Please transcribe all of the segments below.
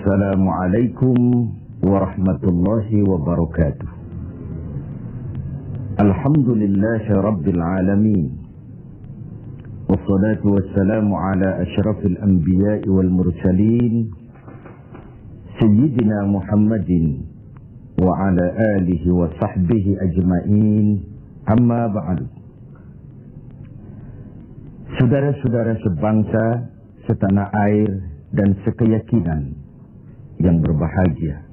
Assalamualaikum warahmatullahi wabarakatuh. Alhamdulillahi rabbil alamin. Wassalatu wassalamu ala asyrafil anbiya'i wal mursalin Sayyidina Muhammadin wa ala alihi wa sahbihi ajma'in. Amma ba'du. Saudara-saudara sebangsa, setanah air dan sekeyakinan yang berbahagia.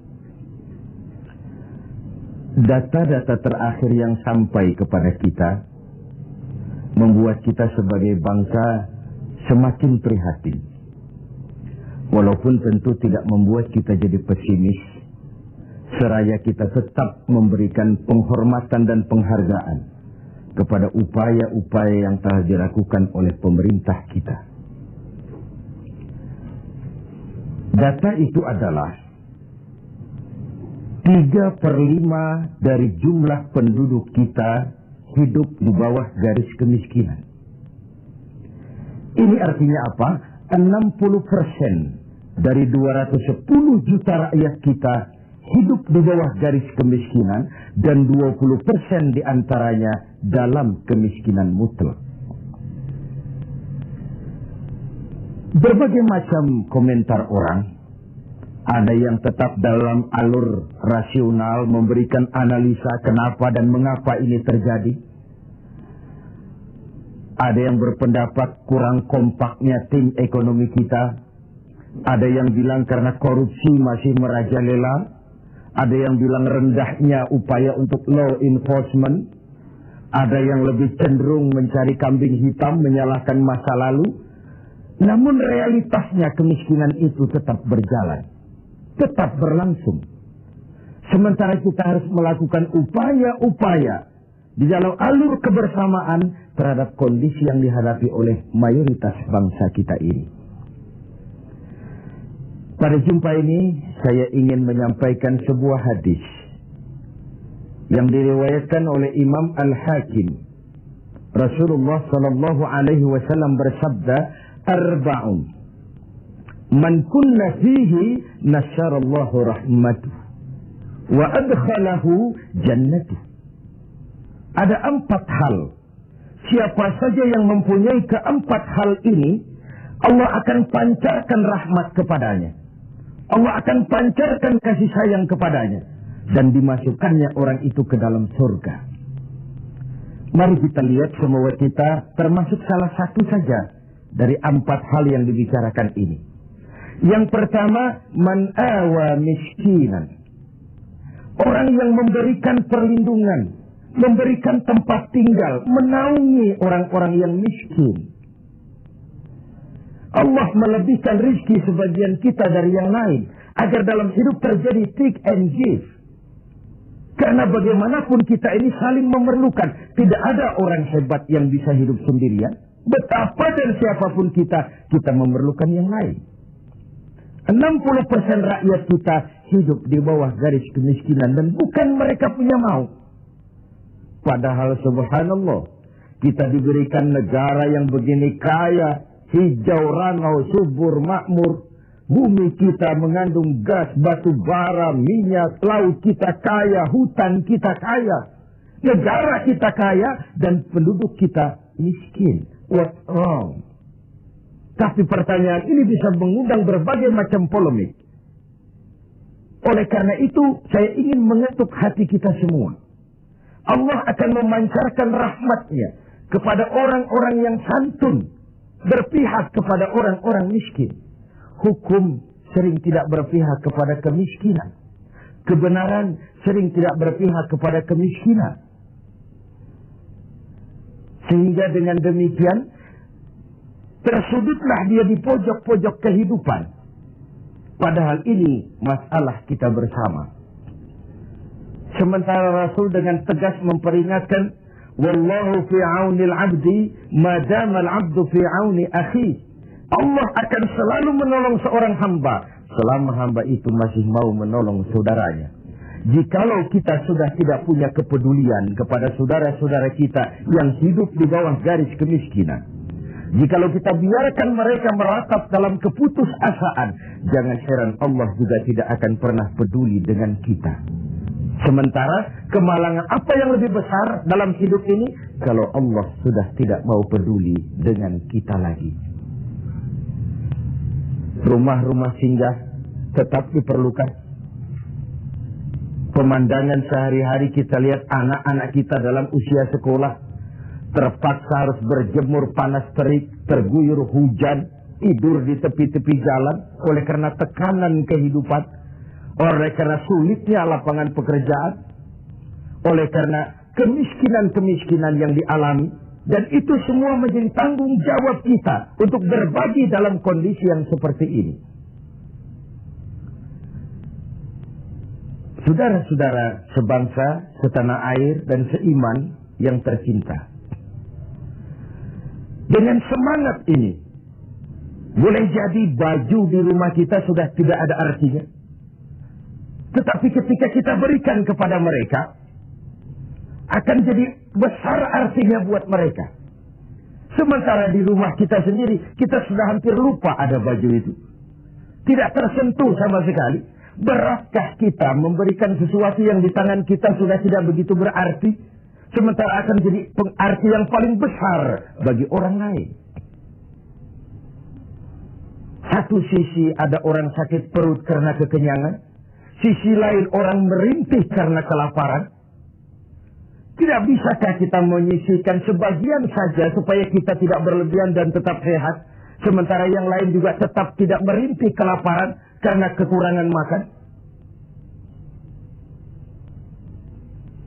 Data-data terakhir yang sampai kepada kita membuat kita sebagai bangsa semakin prihatin. Walaupun tentu tidak membuat kita jadi pesimis, seraya kita tetap memberikan penghormatan dan penghargaan kepada upaya-upaya yang telah dilakukan oleh pemerintah kita. Data itu adalah 3/5 dari jumlah penduduk kita hidup di bawah garis kemiskinan. Ini artinya apa? 60% dari 210 juta rakyat kita hidup di bawah garis kemiskinan dan 20% diantaranya dalam kemiskinan mutlak. Berbagai macam komentar orang. Ada yang tetap dalam alur rasional memberikan analisa kenapa dan mengapa ini terjadi. Ada yang berpendapat kurang kompaknya tim ekonomi kita. Ada yang bilang karena korupsi masih merajalela. Ada yang bilang rendahnya upaya untuk law enforcement. Ada yang lebih cenderung mencari kambing hitam, menyalahkan masa lalu. Namun realitasnya kemiskinan itu tetap berjalan. Tetap berlangsung. Sementara kita harus melakukan upaya-upaya di dalam alur kebersamaan terhadap kondisi yang dihadapi oleh mayoritas bangsa kita ini. Pada jumpa ini saya ingin menyampaikan sebuah hadis yang diriwayatkan oleh Imam Al-Hakim. Rasulullah sallallahu alaihi wasallam bersabda, "Arba'un man kunna fihi nasyarallahu rahmatuh wa adkhalahu jannatuh." Ada 4 hal. Siapa saja yang mempunyai keempat hal ini, Allah akan pancarkan rahmat kepadanya. Allah akan pancarkan kasih sayang kepadanya dan dimasukkannya orang itu ke dalam surga. Mari kita lihat semua kita termasuk salah satu saja dari 4 hal yang dibicarakan ini. Yang pertama, man awa miskinan. Orang yang memberikan perlindungan, memberikan tempat tinggal, menaungi orang-orang yang miskin. Allah melebihkan rizki sebagian kita dari yang lain, agar dalam hidup terjadi take and give. Karena bagaimanapun kita ini saling memerlukan. Tidak ada orang hebat yang bisa hidup sendirian. Betapa dan siapapun kita memerlukan yang lain. 60% rakyat kita hidup di bawah garis kemiskinan dan bukan mereka punya mau. Padahal subhanallah, kita diberikan negara yang begini kaya, hijau, ranau, subur, makmur. Bumi kita mengandung gas, batu bara, minyak, laut kita kaya, hutan kita kaya. Negara kita kaya dan penduduk kita miskin. What's wrong? Tapi pertanyaan ini bisa mengundang berbagai macam polemik. Oleh karena itu, saya ingin mengetuk hati kita semua. Allah akan memancarkan rahmatnya kepada orang-orang yang santun, berpihak kepada orang-orang miskin. Hukum sering tidak berpihak kepada kemiskinan. Kebenaran sering tidak berpihak kepada kemiskinan. Sehingga dengan demikian, tersudutlah dia di pojok-pojok kehidupan. Padahal ini masalah kita bersama. Sementara Rasul dengan tegas memperingatkan, "Wallahu fi 'aunil 'abdi ma dama al-'abdu fi 'auni akhi." Allah akan selalu menolong seorang hamba selama hamba itu masih mau menolong saudaranya. Jikalau kita sudah tidak punya kepedulian kepada saudara-saudara kita yang hidup di bawah garis kemiskinan, Jikalau kita biarkan mereka meratap dalam keputusasaan, jangan heran Allah juga tidak akan pernah peduli dengan kita. Sementara kemalangan apa yang lebih besar dalam hidup ini kalau Allah sudah tidak mau peduli dengan kita lagi. Rumah-rumah singgah tetap diperlukan. Pemandangan sehari-hari kita lihat anak-anak kita dalam usia sekolah terpaksa harus berjemur panas terik, terguyur hujan, tidur di tepi-tepi jalan oleh karena tekanan kehidupan, oleh karena sulitnya lapangan pekerjaan, oleh karena kemiskinan-kemiskinan yang dialami, dan itu semua menjadi tanggung jawab kita untuk berbagi dalam kondisi yang seperti ini. Saudara-saudara sebangsa, setanah air, dan seiman yang tercinta. Dengan semangat ini, boleh jadi baju di rumah kita sudah tidak ada artinya. Tetapi ketika kita berikan kepada mereka, akan jadi besar artinya buat mereka. Sementara di rumah kita sendiri, kita sudah hampir lupa ada baju itu. Tidak tersentuh sama sekali. Beratkah kita memberikan sesuatu yang di tangan kita sudah tidak begitu berarti? Sementara akan jadi pengarti yang paling besar bagi orang lain. Satu sisi ada orang sakit perut karena kekenyangan. Sisi lain orang merintih karena kelaparan. Tidak bisakah kita menyisihkan sebagian saja supaya kita tidak berlebihan dan tetap sehat. Sementara yang lain juga tetap tidak merintih kelaparan karena kekurangan makan.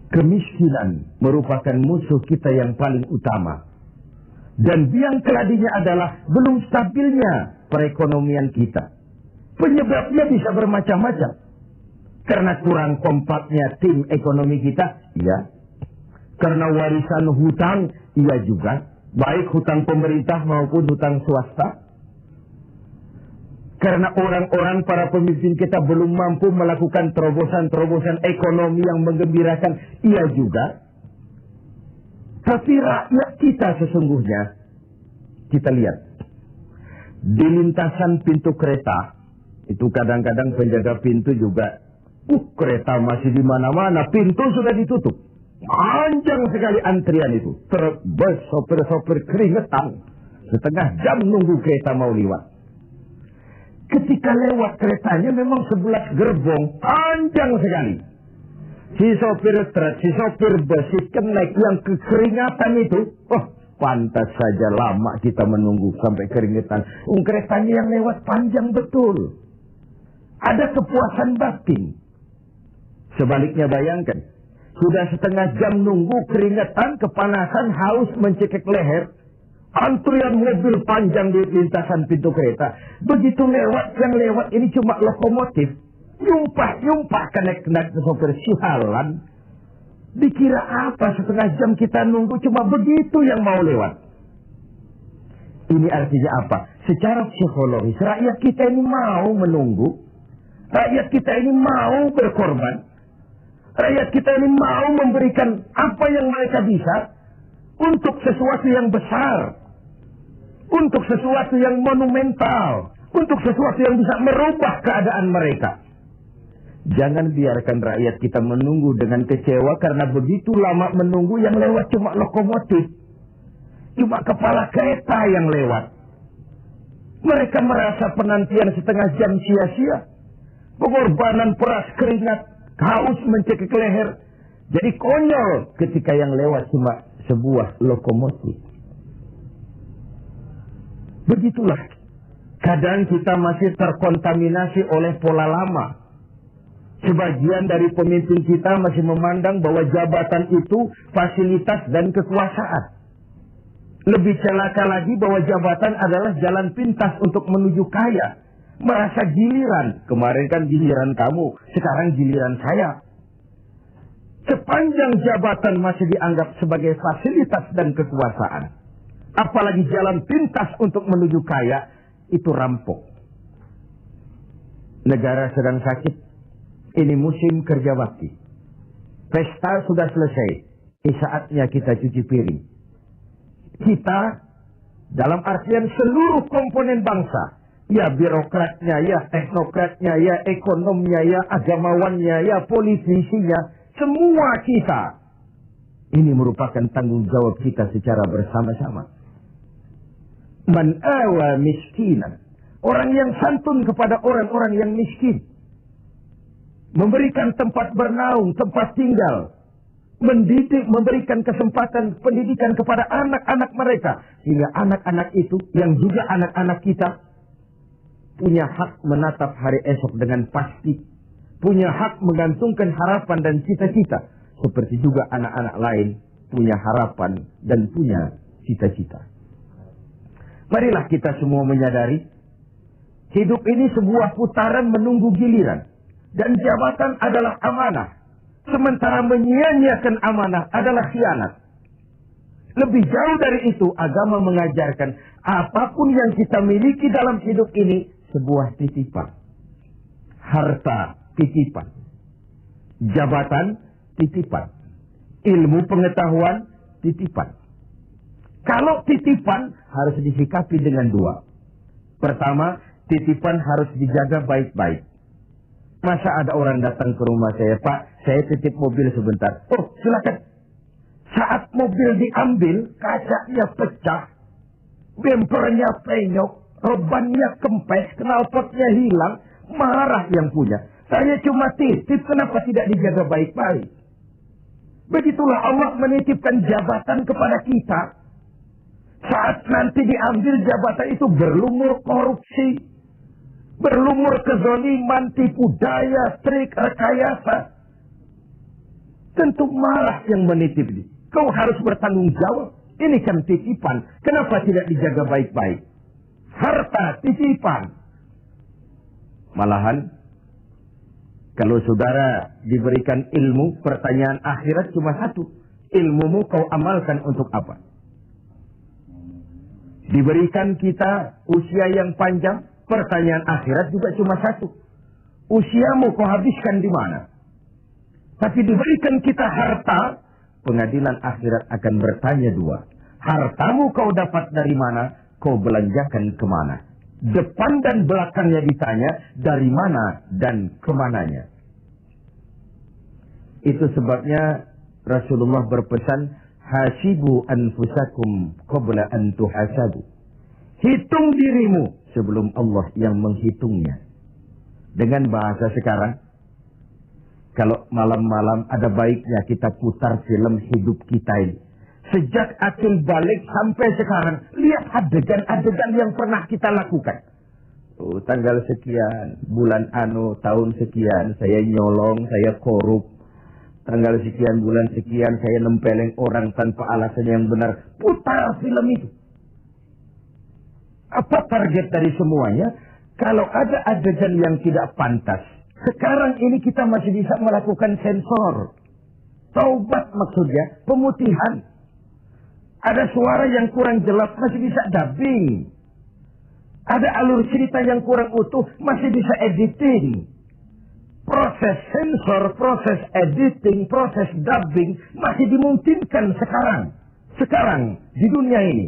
Kemiskinan merupakan musuh kita yang paling utama. Dan biang keladinya adalah belum stabilnya perekonomian kita. Penyebabnya bisa bermacam-macam. Karena kurang kompaknya tim ekonomi kita, iya. Karena warisan hutang, iya juga. Baik hutang pemerintah maupun hutang swasta. Karena orang-orang para pemimpin kita belum mampu melakukan terobosan-terobosan ekonomi yang menggembirakan, iya juga. Tapi rakyat kita sesungguhnya, kita lihat. Di lintasan pintu kereta, itu kadang-kadang penjaga pintu juga, kereta masih di mana-mana, pintu sudah ditutup. Panjang sekali antrian itu. Terbes sopir-sopir keringetan. Setengah jam nunggu kereta mau lewat. Ketika lewat keretanya memang 11 gerbong, panjang sekali. Si sopir truk, si sopir bus, si kenek yang kekeringatan itu, pantas saja lama kita menunggu sampai keringetan. Keretanya yang lewat panjang betul. Ada kepuasan batin. Sebaliknya bayangkan, sudah setengah jam nunggu keringetan, kepanasan, haus mencekik leher. Antrian mobil panjang di lintasan pintu kereta. Begitu lewat, yang lewat ini cuma lokomotif. Yumpah-yumpah kenek-kenek sopir sialan. Dikira apa setengah jam kita nunggu cuma begitu yang mau lewat. Ini artinya apa? Secara psikologis, rakyat kita ini mau menunggu. Rakyat kita ini mau berkorban. Rakyat kita ini mau memberikan apa yang mereka bisa untuk sesuatu yang besar. Untuk sesuatu yang monumental. Untuk sesuatu yang bisa merubah keadaan mereka. Jangan biarkan rakyat kita menunggu dengan kecewa karena begitu lama menunggu yang lewat cuma lokomotif. Cuma kepala kereta yang lewat. Mereka merasa penantian setengah jam sia-sia. Pengorbanan peras keringat, haus mencekik leher. Jadi konyol ketika yang lewat cuma sebuah lokomotif. Begitulah. Kadang kita masih terkontaminasi oleh pola lama. Sebagian dari pemimpin kita masih memandang bahwa jabatan itu fasilitas dan kekuasaan. Lebih celaka lagi bahwa jabatan adalah jalan pintas untuk menuju kaya. Merasa giliran. Kemarin kan giliran kamu, sekarang giliran saya. Sepanjang jabatan masih dianggap sebagai fasilitas dan kekuasaan, apalagi jalan pintas untuk menuju kaya, itu rampok. Negara sedang sakit. Ini musim kerja bakti. Pesta sudah selesai. Ini saatnya kita cuci piring. Kita Dalam artian seluruh komponen bangsa. Ya birokratnya, ya teknokratnya, ya ekonomnya, ya agamawannya, ya politisinya. Semua kita. Ini merupakan tanggung jawab kita secara bersama-sama. Man awa miskinan. Orang yang santun kepada orang-orang yang miskin. Memberikan tempat bernaung, tempat tinggal. Mendidik, memberikan kesempatan pendidikan kepada anak-anak mereka. Sehingga anak-anak itu, yang juga anak-anak kita, punya hak menatap hari esok dengan pasti. Punya hak menggantungkan harapan dan cita-cita. Seperti juga anak-anak lain punya harapan dan punya cita-cita. Marilah kita semua menyadari, hidup ini sebuah putaran menunggu giliran. Dan jabatan adalah amanah. Sementara menyia-nyiakan amanah adalah khianat. Lebih jauh dari itu, agama mengajarkan apapun yang kita miliki dalam hidup ini sebuah titipan. Harta titipan. Jabatan titipan. Ilmu pengetahuan titipan. Kalau titipan harus disikapi dengan dua. Pertama, titipan harus dijaga baik-baik. Masa ada orang datang ke rumah saya, Pak, saya titip mobil sebentar. Oh, silakan. Saat mobil diambil, kacanya pecah, bempernya penyok, rebannya kempes, knalpotnya hilang, marah yang punya. Saya cuma titip, kenapa tidak dijaga baik-baik? Begitulah Allah menitipkan jabatan kepada kita. Saat nanti diambil jabatan itu berlumur korupsi, berlumur kezaliman, tipu daya, trik, rekayasa. Tentu marah yang menitip ini. Kau harus bertanggung jawab. Ini kan titipan. Kenapa tidak dijaga baik-baik? Harta titipan. Malahan, kalau saudara diberikan ilmu, pertanyaan akhirat cuma satu. Ilmumu kau amalkan untuk apa? Diberikan kita usia yang panjang, pertanyaan akhirat juga cuma satu. Usiamu kau habiskan di mana? Tapi diberikan kita harta, pengadilan akhirat akan bertanya dua. Hartamu kau dapat dari mana, kau belanjakan kemana? Depan dan belakangnya ditanya, dari mana dan kemananya. Itu sebabnya Rasulullah berpesan, hasibu anfusakum qabla an tuhasabu. Hitung dirimu sebelum Allah yang menghitungnya. Dengan bahasa sekarang, kalau malam-malam ada baiknya kita putar film hidup kita ini. Sejak akil balik sampai sekarang, lihat adegan-adegan yang pernah kita lakukan. Oh, tanggal sekian, bulan tahun sekian, saya nyolong, saya korup. Tanggal sekian, bulan sekian, saya nempeleng orang tanpa alasan yang benar. Putar film itu. Apa target dari semuanya? Kalau ada adegan yang tidak pantas, sekarang ini kita masih bisa melakukan sensor. Taubat maksudnya, pemutihan. Ada suara yang kurang jelas, masih bisa dubbing. Ada alur cerita yang kurang utuh, masih bisa editing. Proses sensor, proses editing, proses dubbing masih dimungkinkan sekarang. Sekarang, di dunia ini.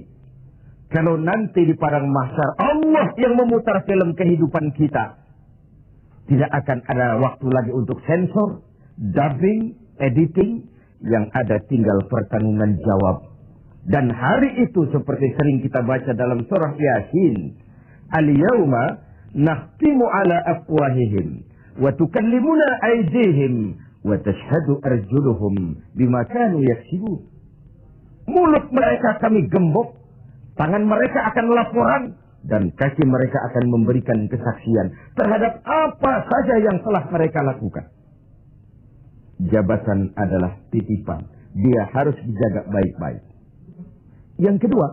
Kalau nanti di padang mahsyar Allah yang memutar film kehidupan kita, tidak akan ada waktu lagi untuk sensor, dubbing, editing, yang ada tinggal pertanggungan jawab. Dan hari itu seperti sering kita baca dalam surah Yasin, al-yawma nakhtimu ala afwahihim wa tukallimuna aydihim wa tashhadu arjuluhum bima kanu yaksibun. Mulut mereka kami gembok, tangan mereka akan laporan, dan kaki mereka akan memberikan kesaksian terhadap apa saja yang telah mereka lakukan. Jabatan adalah titipan. Dia harus dijaga baik-baik. Yang kedua,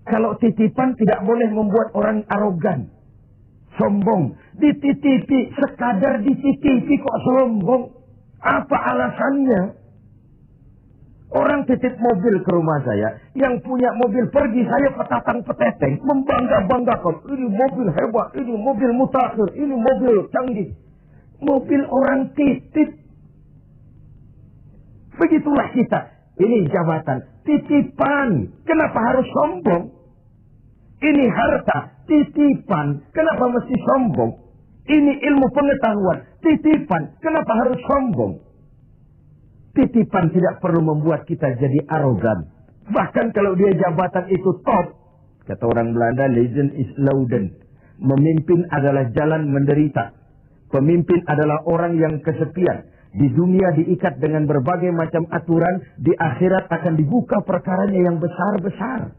kalau titipan tidak boleh membuat orang arogan, sombong. Dititipi, sekadar dititipi kok sombong. Apa alasannya? Orang titip mobil ke rumah saya, yang punya mobil pergi, saya petatang-peteteng, membangga-banggakan. Ini mobil hebat, ini mobil mutakhir, ini mobil canggih. Mobil orang titip. Begitulah kita. ini jabatan, titipan. Kenapa harus sombong? Ini harta, titipan. Kenapa mesti sombong? Ini ilmu pengetahuan, titipan. Kenapa harus sombong? Titipan tidak perlu membuat kita jadi arogan. Bahkan kalau dia jabatan itu top. Kata orang Belanda, legend is louden. Memimpin adalah jalan menderita. Pemimpin adalah orang yang kesepian. Di dunia diikat dengan berbagai macam aturan. Di akhirat akan dibuka perkaranya yang besar-besar.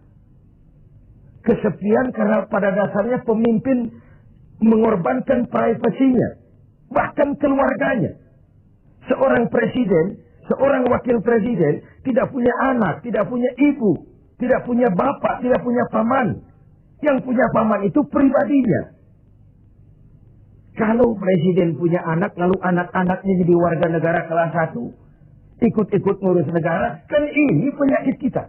Kesepian karena pada dasarnya pemimpin mengorbankan privasinya. Bahkan keluarganya. Seorang presiden, seorang wakil presiden tidak punya anak, tidak punya ibu, tidak punya bapak, tidak punya paman. Yang punya paman itu pribadinya. Kalau presiden punya anak, lalu anak-anaknya jadi warga negara kelas 1, ikut-ikut ngurus negara, kan ini penyakit kita.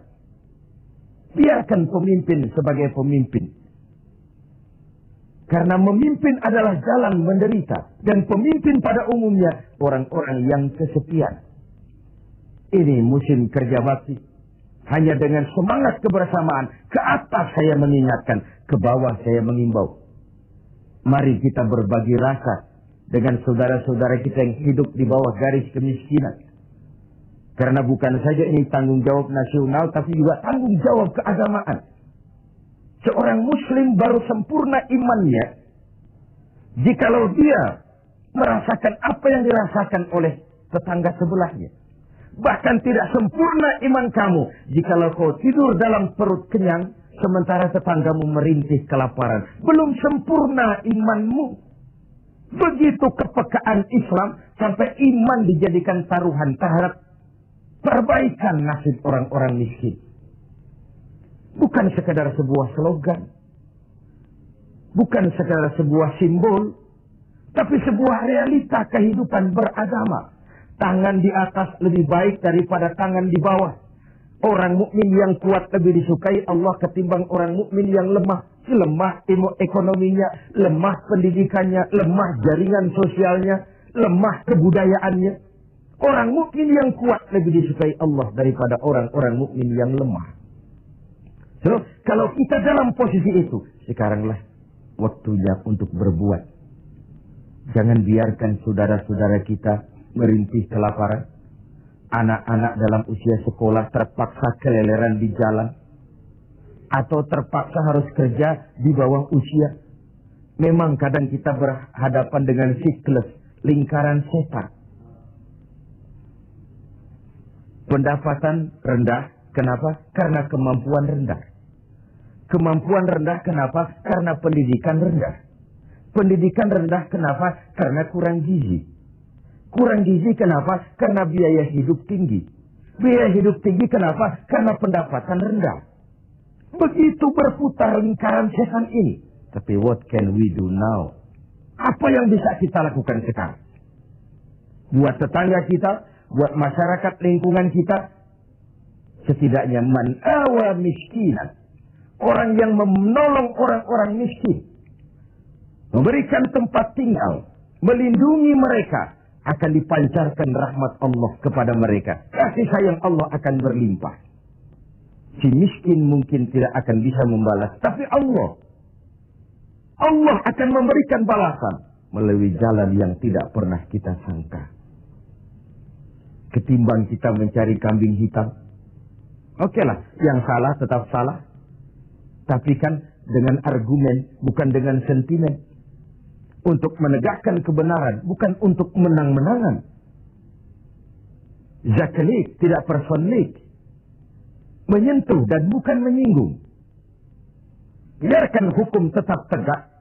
Biarkan pemimpin sebagai pemimpin. Karena memimpin adalah jalan menderita. Dan pemimpin pada umumnya orang-orang yang kesepian. Ini musim kerja bakti. Hanya dengan semangat kebersamaan. Ke atas saya mengingatkan. Ke bawah saya mengimbau. Mari kita berbagi rasa. Dengan saudara-saudara kita yang hidup di bawah garis kemiskinan. Karena bukan saja ini tanggung jawab nasional. Tapi juga tanggung jawab keagamaan. Seorang muslim baru sempurna imannya. Jikalau dia merasakan apa yang dirasakan oleh tetangga sebelahnya. Bahkan tidak sempurna iman kamu jikalau kau tidur dalam perut kenyang sementara tetanggamu merintih kelaparan. Belum sempurna imanmu. Begitu kepekaan Islam sampai iman dijadikan taruhan terhadap perbaikan nasib orang-orang miskin. Bukan sekadar sebuah slogan. Bukan sekadar sebuah simbol. Tapi sebuah realita kehidupan beragama. Tangan di atas lebih baik daripada tangan di bawah. Orang mukmin yang kuat lebih disukai Allah ketimbang orang mukmin yang lemah. Lemah ekonominya, lemah pendidikannya, lemah jaringan sosialnya, lemah kebudayaannya. Orang mukmin yang kuat lebih disukai Allah daripada orang-orang mukmin yang lemah. So, kalau kita dalam posisi itu, sekaranglah waktunya untuk berbuat. Jangan biarkan saudara-saudara kita merintih kelaparan. Anak-anak dalam usia sekolah terpaksa keleleran di jalan. Atau terpaksa harus kerja di bawah usia. Memang kadang kita berhadapan dengan siklus, lingkaran setan. Pendapatan rendah, kenapa? Karena kemampuan rendah. Kemampuan rendah, kenapa? Karena pendidikan rendah. Pendidikan rendah, kenapa? Karena kurang gizi. Kurang gizi kenapa? Karena biaya hidup tinggi. Biaya hidup tinggi kenapa? Karena pendapatan rendah. Begitu berputar lingkaran setan ini. Tapi what can we do now? Apa yang bisa kita lakukan sekarang? Buat tetangga kita, buat masyarakat lingkungan kita, setidaknya man awa miskinan. Orang yang menolong orang-orang miskin. Memberikan tempat tinggal. Melindungi mereka. Akan dipancarkan rahmat Allah kepada mereka. Kasih sayang Allah akan berlimpah. Si miskin mungkin tidak akan bisa membalas. Tapi Allah akan memberikan balasan. Melalui jalan yang tidak pernah kita sangka. Ketimbang kita mencari kambing hitam. Oke lah, yang salah tetap salah. Tapi kan dengan argumen, bukan dengan sentimen. Untuk menegakkan kebenaran, bukan untuk menang-menangan. Zaklik, tidak personik. Menyentuh dan bukan menyinggung. Biarkan hukum tetap tegak.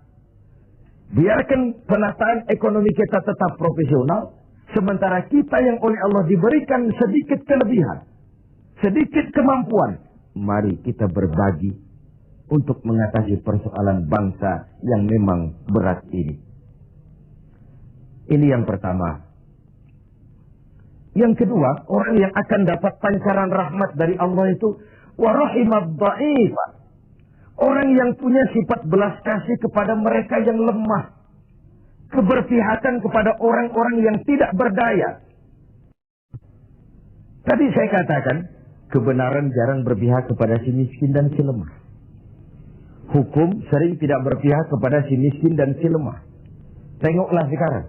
Biarkan penataan ekonomi kita tetap profesional. Sementara kita yang oleh Allah diberikan sedikit kelebihan. Sedikit kemampuan. Mari kita berbagi. Untuk mengatasi persoalan bangsa yang memang berat ini. Ini yang pertama. Yang kedua, orang yang akan dapat pancaran rahmat dari Allah itu warahimad dha'ifah. Orang yang punya sifat belas kasih kepada mereka yang lemah. Keberpihakan kepada orang-orang yang tidak berdaya. Tadi saya katakan, kebenaran jarang berpihak kepada si miskin dan si lemah. Hukum sering tidak berpihak kepada si miskin dan si lemah. Tengoklah sekarang.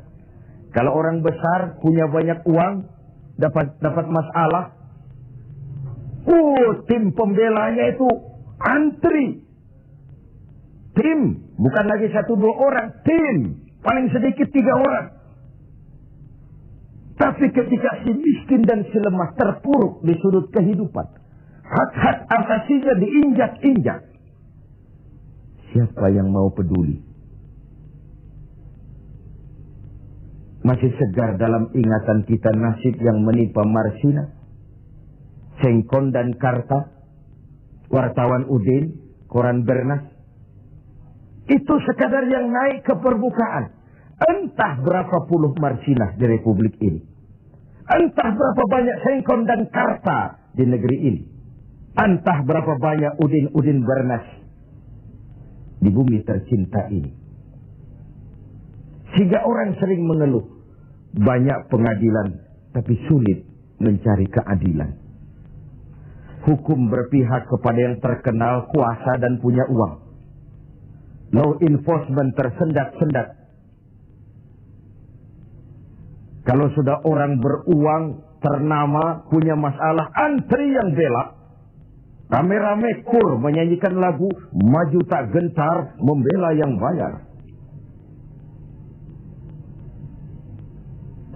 Kalau orang besar punya banyak uang, dapat masalah, tim pembelanya itu antri. Tim, bukan lagi 1-2 orang, tim. Paling sedikit 3 orang. Tapi ketika si miskin dan si lemah terpuruk di sudut kehidupan, hak-hak asasinya diinjak-injak, siapa yang mau peduli? Masih segar dalam ingatan kita nasib yang menimpa Marsina, Sengkon dan Karta, wartawan Udin, koran Bernas. Itu sekadar yang naik ke permukaan. Entah berapa puluh Marsinah di Republik ini. Entah berapa banyak Sengkon dan Karta di negeri ini. Entah berapa banyak Udin Bernas di bumi tercinta ini. Sehingga orang sering mengeluh, banyak pengadilan tapi sulit mencari keadilan. Hukum berpihak kepada yang terkenal, kuasa dan punya uang. Law enforcement tersendat-sendat. Kalau sudah orang beruang, ternama, punya masalah, antri yang bela. Rame-rame kur menyanyikan lagu, maju tak gentar, membela yang bayar.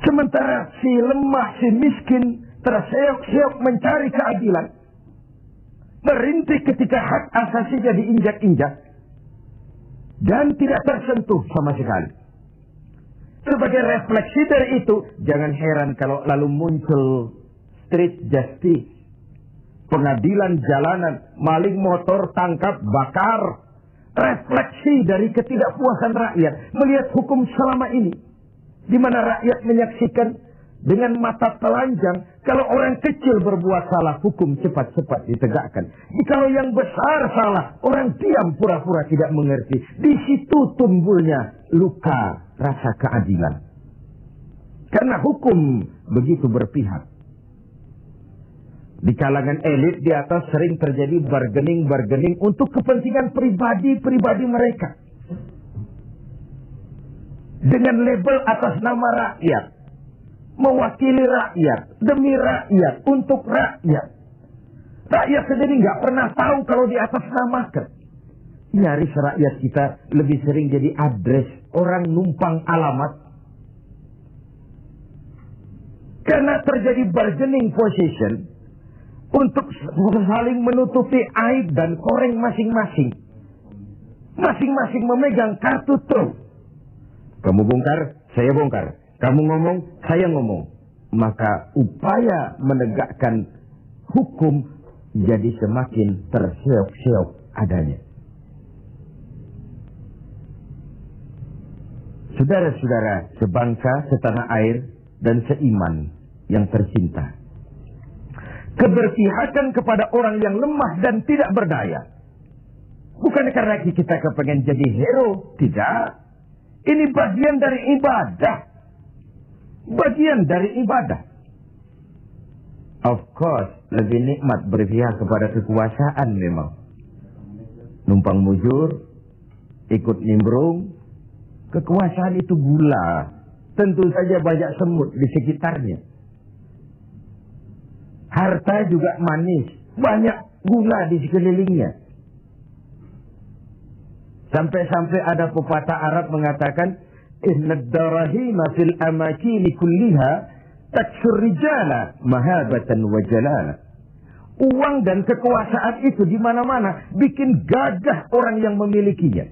Sementara si lemah, si miskin, terseok-seok mencari keadilan. Merintih ketika hak asasinya diinjak-injak. Dan tidak tersentuh sama sekali. Sebagai refleksi dari itu, jangan heran kalau lalu muncul street justice, pengadilan jalanan, maling motor tangkap, bakar. Refleksi dari ketidakpuasan rakyat melihat hukum selama ini, di mana rakyat menyaksikan dengan mata telanjang kalau orang kecil berbuat salah, hukum cepat-cepat ditegakkan. Jikalau yang besar salah, orang diam pura-pura tidak mengerti. Di situ tumbuhnya luka rasa keadilan. Karena hukum begitu berpihak. Di kalangan elit di atas sering terjadi bargaining untuk kepentingan pribadi mereka. Dengan label atas nama rakyat. Mewakili rakyat, demi rakyat, untuk rakyat. Rakyat sendiri nggak pernah tahu kalau di atas namakan. Nyaris rakyat kita lebih sering jadi address, orang numpang alamat. Karena terjadi bargaining position untuk saling menutupi aib dan koreng masing-masing. Masing-masing memegang kartu truf. Kamu bongkar, saya bongkar. Kamu ngomong, saya ngomong. Maka upaya menegakkan hukum jadi semakin terseok-seok adanya. Saudara-saudara sebangsa, setanah air, dan seiman yang tercinta. Keberpihakan kepada orang yang lemah dan tidak berdaya. Bukan karena kita kepengen jadi hero. Tidak. Ini bagian dari ibadah. Bagian dari ibadah. Of course, lebih nikmat berpihak kepada kekuasaan memang. Numpang mujur, ikut nimbrung. Kekuasaan itu gula. Tentu saja banyak semut di sekitarnya. Harta juga manis. Banyak gula di sekelilingnya. Sampai-sampai ada pepatah Arab mengatakan, Inna darahima fil amakini kulliha taksur rijala mahabatan wa jalala. Uang dan kekuasaan itu di mana-mana bikin gagah orang yang memilikinya.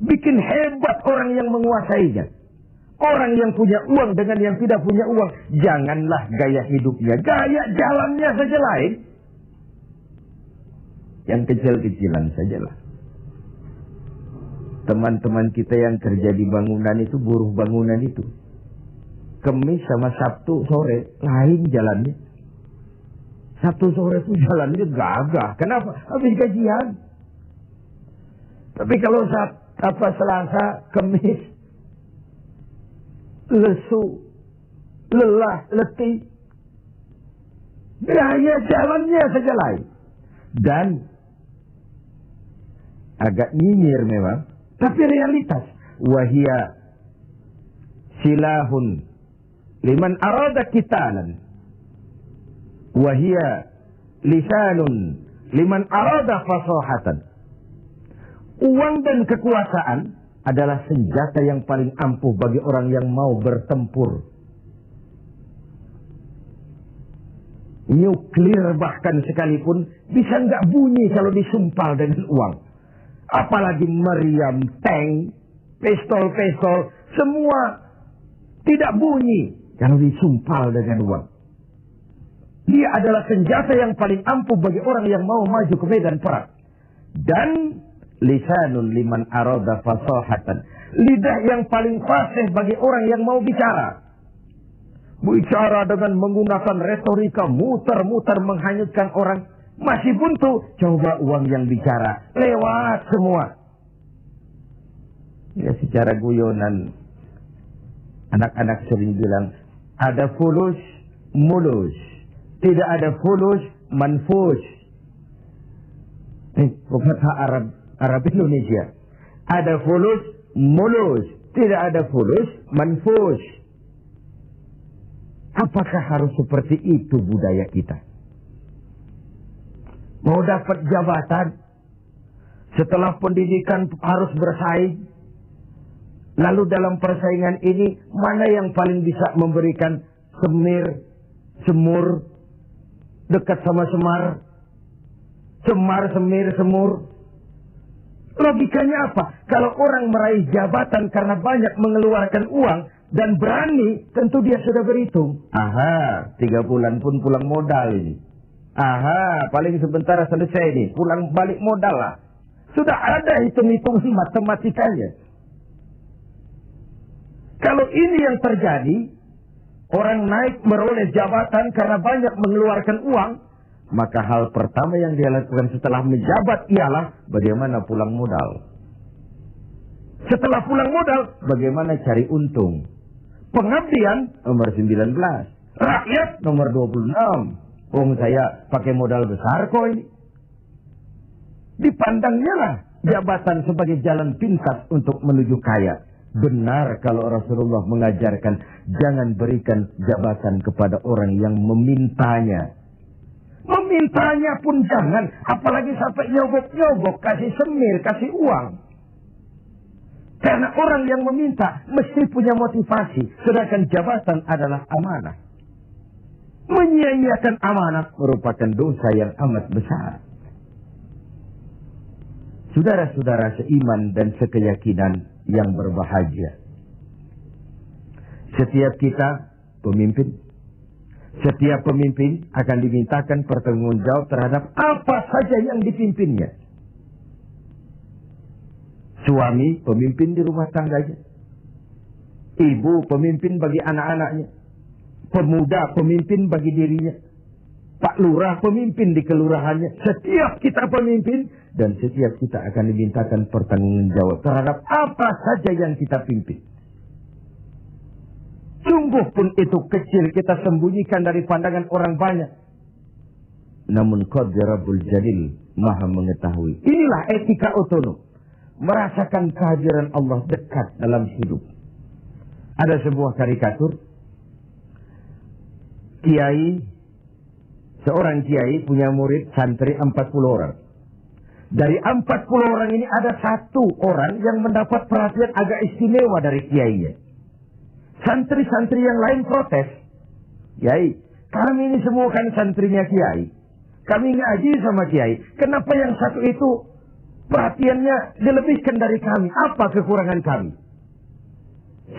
Bikin hebat orang yang menguasainya. Orang yang punya uang dengan yang tidak punya uang, janganlah gaya hidupnya, gaya jalannya saja lain. Yang kecil-kecilan sajalah. Teman-teman kita yang kerja di bangunan itu, buruh bangunan itu, Kemis sama Sabtu sore lain jalannya. Sabtu sore itu jalannya gagah. Kenapa? Habis gajian. Tapi kalau Selasa, Kemis, lesu, lelah, letih, Gaya jalannya saja lain. Dan agak nyinyir memang, tapi realitas. Wahia silahun liman arada qitalan. Wahia lisanun liman arada fasahatan. Uang dan kekuasaan adalah senjata yang paling ampuh bagi orang yang mau bertempur. Nuklir bahkan sekalipun bisa nggak bunyi kalau disumpal dengan uang. Apalagi meriam, tank, pistol, semua tidak bunyi kalau disumpal dengan uang. Dia adalah senjata yang paling ampuh bagi orang yang mau maju ke medan perang. Dan lisanun liman arada fasahatan. Lidah yang paling fasih bagi orang yang mau bicara. Bicara dengan menggunakan retorika muter-muter menghanyutkan orang. Masih buntu. Coba uang yang bicara. Lewat semua. Ya secara guyonan. Anak-anak sering bilang. Ada fulus, mulus. Tidak ada fulus, manfus. Bahasa Arab Indonesia. Ada fulus, mulus. Tidak ada fulus, manfus. Apakah harus seperti itu budaya kita? Mau dapat jabatan, setelah pendidikan harus bersaing. Lalu dalam persaingan ini, mana yang paling bisa memberikan semur, dekat sama semar, semir, semur. Logikanya apa? Kalau orang meraih jabatan karena banyak mengeluarkan uang dan berani, tentu dia sudah berhitung. Aha, 3 bulan pun pulang modal ini. Aha, paling sebentar selesai nih, pulang balik modal lah. Sudah ada hitung-hitungan matematikanya. Kalau ini yang terjadi, orang naik meroleh jabatan karena banyak mengeluarkan uang, maka hal pertama yang dia lakukan setelah menjabat ialah bagaimana pulang modal. Setelah pulang modal, bagaimana cari untung. Pengabdian nomor 19. Rakyat nomor 26. Saya pakai modal besar kok ini. Dipandangnya lah jabatan sebagai jalan pintas untuk menuju kaya. Benar kalau Rasulullah mengajarkan jangan berikan jabatan kepada orang yang memintanya. Memintanya pun jangan, apalagi sampai nyogok-nyogok, kasih semir, kasih uang. Karena orang yang meminta mesti punya motivasi, sedangkan jabatan adalah amanah. Menyia-nyiakan amanah merupakan dosa yang amat besar. Saudara-saudara seiman dan sekeyakinan yang berbahagia. Setiap kita pemimpin. Setiap pemimpin akan dimintakan pertanggungjawab terhadap apa saja yang dipimpinnya. Suami pemimpin di rumah tangganya. Ibu pemimpin bagi anak-anaknya. Pemuda pemimpin bagi dirinya. Pak Lurah pemimpin di kelurahannya. Setiap kita pemimpin dan setiap kita akan dimintakan pertanggungjawab terhadap apa saja yang kita pimpin. Sungguh pun itu kecil kita sembunyikan dari pandangan orang banyak. Namun Qadirabul Jalil maha mengetahui. Inilah etika otonom. Merasakan kehadiran Allah dekat dalam hidup. Ada sebuah karikatur. Seorang kiai punya murid santri 40 orang. Dari 40 orang ini ada 1 orang yang mendapat perhatian agak istimewa dari kiainya. Santri-santri yang lain protes. Kiai, kami ini semua kan santrinya kiai. Kami ngaji sama kiai. Kenapa yang satu itu perhatiannya dilebihkan dari kami? Apa kekurangan kami?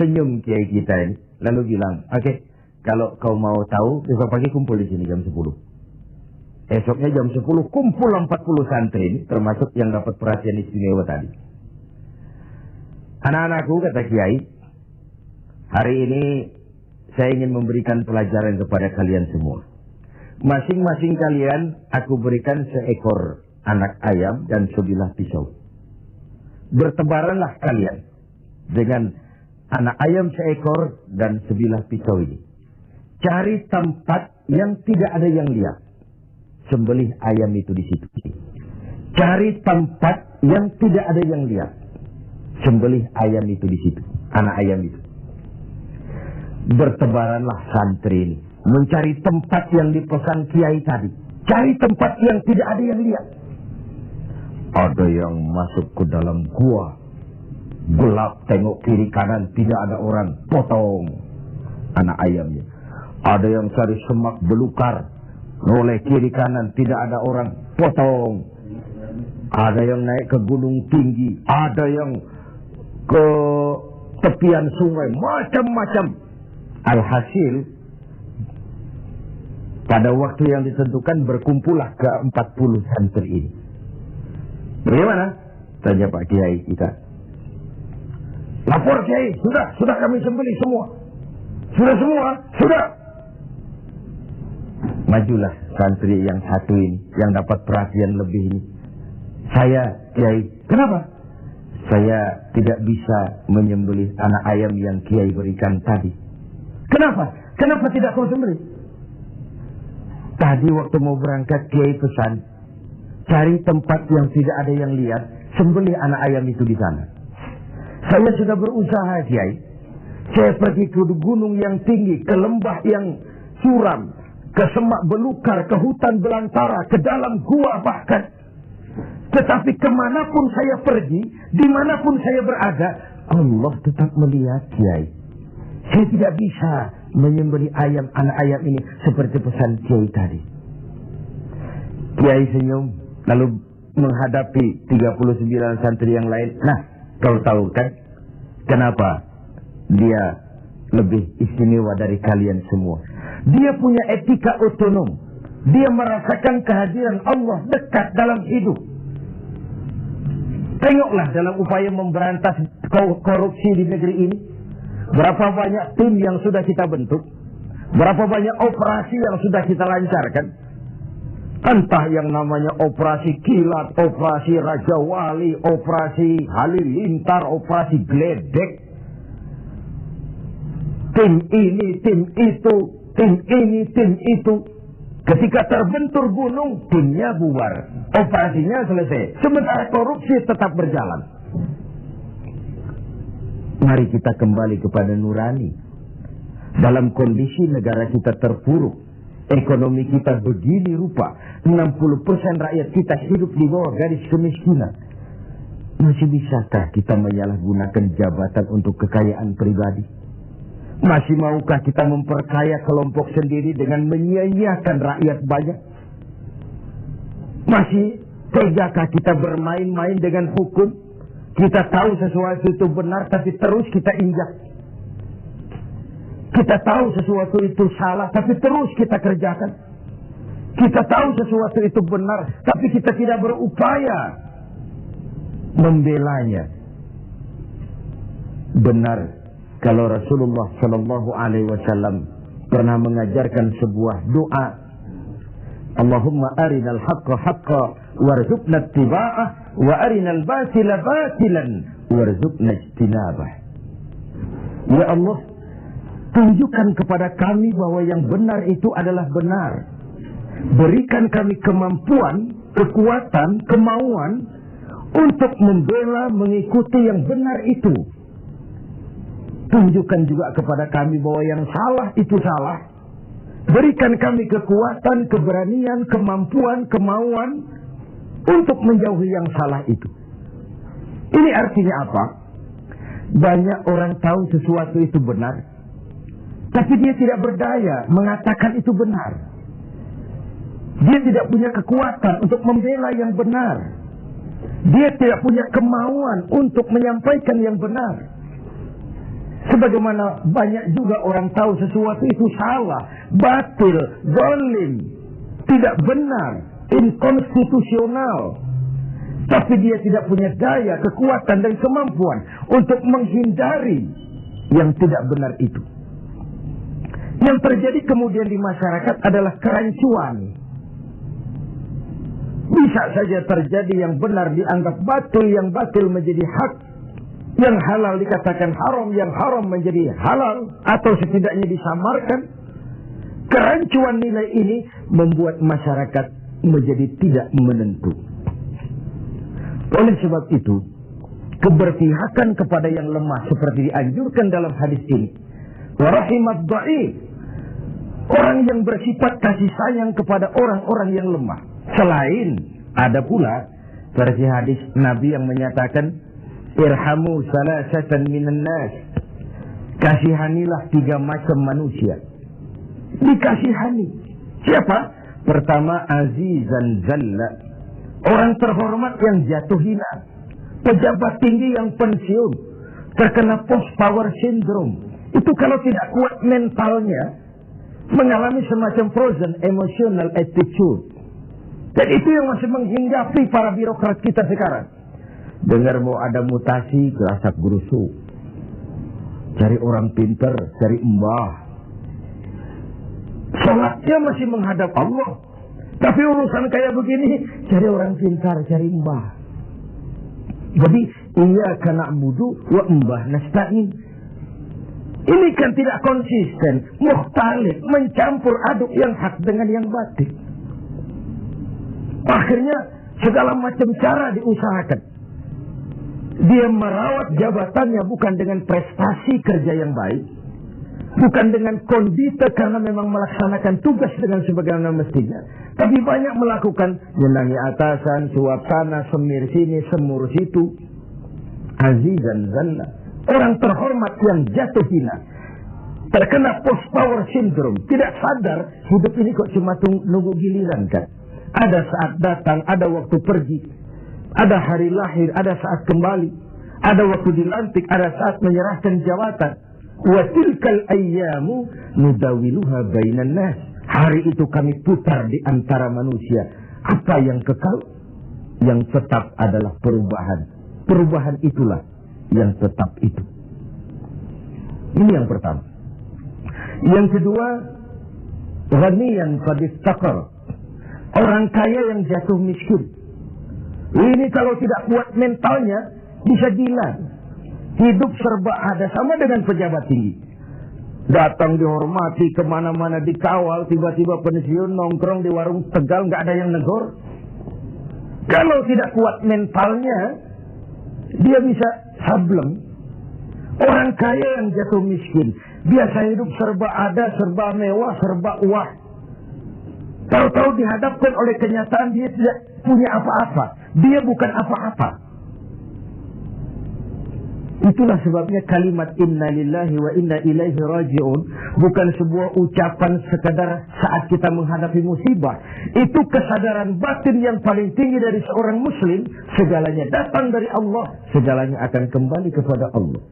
Senyum kiai kita ini. Lalu bilang, oke, kalau kau mau tahu, besok pagi kumpul di sini jam 10. Esoknya jam 10 kumpul 40 santri ini, termasuk yang dapat perhatian istimewa tadi. Anak-anakku, kata kiai, hari ini saya ingin memberikan pelajaran kepada kalian semua. Masing-masing kalian aku berikan seekor anak ayam dan sebilah pisau. Bertebaranlah kalian dengan anak ayam seekor dan sebilah pisau ini. Cari tempat yang tidak ada yang lihat. Sembelih ayam itu di situ. Cari tempat yang tidak ada yang lihat. Sembelih ayam itu di situ. Anak ayam itu. Bertebaranlah santri ini. Mencari tempat yang dipesan kiai tadi. Cari tempat yang tidak ada yang lihat. Ada yang masuk ke dalam gua. Gelap, tengok kiri kanan, tidak ada orang. Potong anak ayamnya. Ada yang cari semak belukar. Oleh kiri kanan, tidak ada orang. Potong. Ada yang naik ke gunung tinggi. Ada yang ke tepian sungai. Macam-macam. Alhasil, pada waktu yang ditentukan berkumpullah ke 40 santri ini. Bagaimana? Tanya Pak Kiai kita. Lapor Kiai, sudah kami sembelih semua. Sudah semua, sudah. Majulah santri yang satu ini, yang dapat perhatian lebih ini. Saya Kiai, kenapa? Saya tidak bisa menyembelih anak ayam yang Kiai berikan tadi. Kenapa? Kenapa tidak kau sembelih? Tadi waktu mau berangkat Kiai pesan, cari tempat yang tidak ada yang lihat, sembelih anak ayam itu di sana. Saya sudah berusaha Kiai. Saya pergi ke gunung yang tinggi, ke lembah yang suram, ke semak belukar, ke hutan belantara, ke dalam gua bahkan. Tetapi kemanapun saya pergi, dimanapun saya berada, Allah tetap melihat Kiai. Saya tidak bisa menyembelih ayam, anak ayam ini seperti pesan Kiai tadi. Kiai senyum, lalu menghadapi 39 santri yang lain. Nah, kau tahu kan kenapa dia lebih istimewa dari kalian semua? Dia punya etika otonom. Dia merasakan kehadiran Allah dekat dalam hidup. Tengoklah dalam upaya memberantas korupsi di negeri ini. Berapa banyak tim yang sudah kita bentuk. Berapa banyak operasi yang sudah kita lancarkan. Entah yang namanya operasi kilat, operasi Raja Wali, operasi Halilintar, operasi Gledek. Tim ini, tim itu, tim ini, tim itu. Ketika terbentur gunung, timnya bubar. Operasinya selesai. Sementara korupsi tetap berjalan. Mari kita kembali kepada nurani. Dalam kondisi negara kita terpuruk, ekonomi kita begini rupa, 60% rakyat kita hidup di bawah garis kemiskinan. Masih bisakah kita menyalahgunakan jabatan untuk kekayaan pribadi? Masih maukah kita memperkaya kelompok sendiri dengan menyia-nyiakan rakyat banyak? Masih tegakah kita bermain-main dengan hukum? Kita tahu sesuatu itu benar, tapi terus kita injak. Kita tahu sesuatu itu salah, tapi terus kita kerjakan. Kita tahu sesuatu itu benar, tapi kita tidak berupaya membelanya. Benar, kalau Rasulullah Shallallahu Alaihi Wasallam pernah mengajarkan sebuah doa. Allahumma arinal haqqa haqqa warzuqna ittiba'ah wa arinal batila batilan warzuqna ijtinabah. Ya Allah, tunjukkan kepada kami bahwa yang benar itu adalah benar. Berikan kami kemampuan, kekuatan, kemauan untuk membela, mengikuti yang benar itu. Tunjukkan juga kepada kami bahwa yang salah itu salah. Berikan kami kekuatan, keberanian, kemampuan, kemauan untuk menjauhi yang salah itu. Ini artinya apa? Banyak orang tahu sesuatu itu benar, tapi dia tidak berdaya mengatakan itu benar. Dia tidak punya kekuatan untuk membela yang benar. Dia tidak punya kemauan untuk menyampaikan yang benar. Sebagaimana banyak juga orang tahu sesuatu itu salah, batil, zalim, tidak benar, inkonstitusional. Tapi dia tidak punya daya, kekuatan, dan kemampuan untuk menghindari yang tidak benar itu. Yang terjadi kemudian di masyarakat adalah kerancuan. Bisa saja terjadi yang benar dianggap batil, yang batil menjadi hak, yang halal dikatakan haram, yang haram menjadi halal, atau setidaknya disamarkan. Kerancuan nilai ini membuat masyarakat menjadi tidak menentu. Oleh sebab itu, keberpihakan kepada yang lemah seperti dianjurkan dalam hadis ini. Wa rahimat dha'if, orang yang bersifat kasih sayang kepada orang-orang yang lemah. Selain ada pula versi hadis Nabi yang menyatakan irhamu salasatan minan nas, kasihanilah 3 macam manusia. Dikasihani siapa? Pertama, azizan zalla, orang terhormat yang jatuh hina, pejabat tinggi yang pensiun, terkena post power syndrome. Itu kalau tidak kuat mentalnya, mengalami semacam frozen emotional attitude. Dan itu yang masih menghinggapi para birokrat kita sekarang. Dengar mau ada mutasi, gerasak gerusuk, cari orang pinter, cari mbah. Sholatnya masih menghadap Allah, tapi urusan kayak begini cari orang pintar, cari mbah. Jadi iyyaka na'budu wa mbah nasta'in. Ini kan tidak konsisten, mukhtalif, mencampur aduk yang hak dengan yang batil. Akhirnya segala macam cara diusahakan. Dia merawat jabatannya bukan dengan prestasi kerja yang baik, bukan dengan kondite karena memang melaksanakan tugas dengan sebagaimana mestinya, tapi banyak melakukan menyenangi atasan, suap sana, semir sini, semur situ. Azizan zalla, orang terhormat yang jatuh hina, terkena post power syndrome, tidak sadar hidup ini kok cuma nunggu giliran kan. Ada saat datang, ada waktu pergi, ada hari lahir, ada saat kembali, ada waktu dilantik, ada saat menyerahkan jabatan. Wa tilkal ayyamu nudawiluha bainan nas. Hari itu kami putar di antara manusia. Apa yang kekal? Yang tetap adalah perubahan. Perubahan itulah yang tetap itu. Ini yang pertama. Yang kedua, ghaniyan qad iftaqar, orang kaya yang jatuh miskin. Ini kalau tidak kuat mentalnya bisa gila. Hidup serba ada, sama dengan pejabat tinggi. Datang dihormati, kemana-mana dikawal, tiba-tiba pensiun, nongkrong di warung Tegal, nggak ada yang negor. Kalau tidak kuat mentalnya, dia bisa sableng. Orang kaya yang jatuh miskin, biasa hidup serba ada, serba mewah, serba uang. Tahu-tahu dihadapkan oleh kenyataan dia tidak punya apa-apa. Dia bukan apa-apa. Itulah sebabnya kalimat inna lillahi wa inna ilaihi raji'un bukan sebuah ucapan sekadar saat kita menghadapi musibah. Itu kesadaran batin yang paling tinggi dari seorang muslim. Segalanya datang dari Allah, segalanya akan kembali kepada Allah.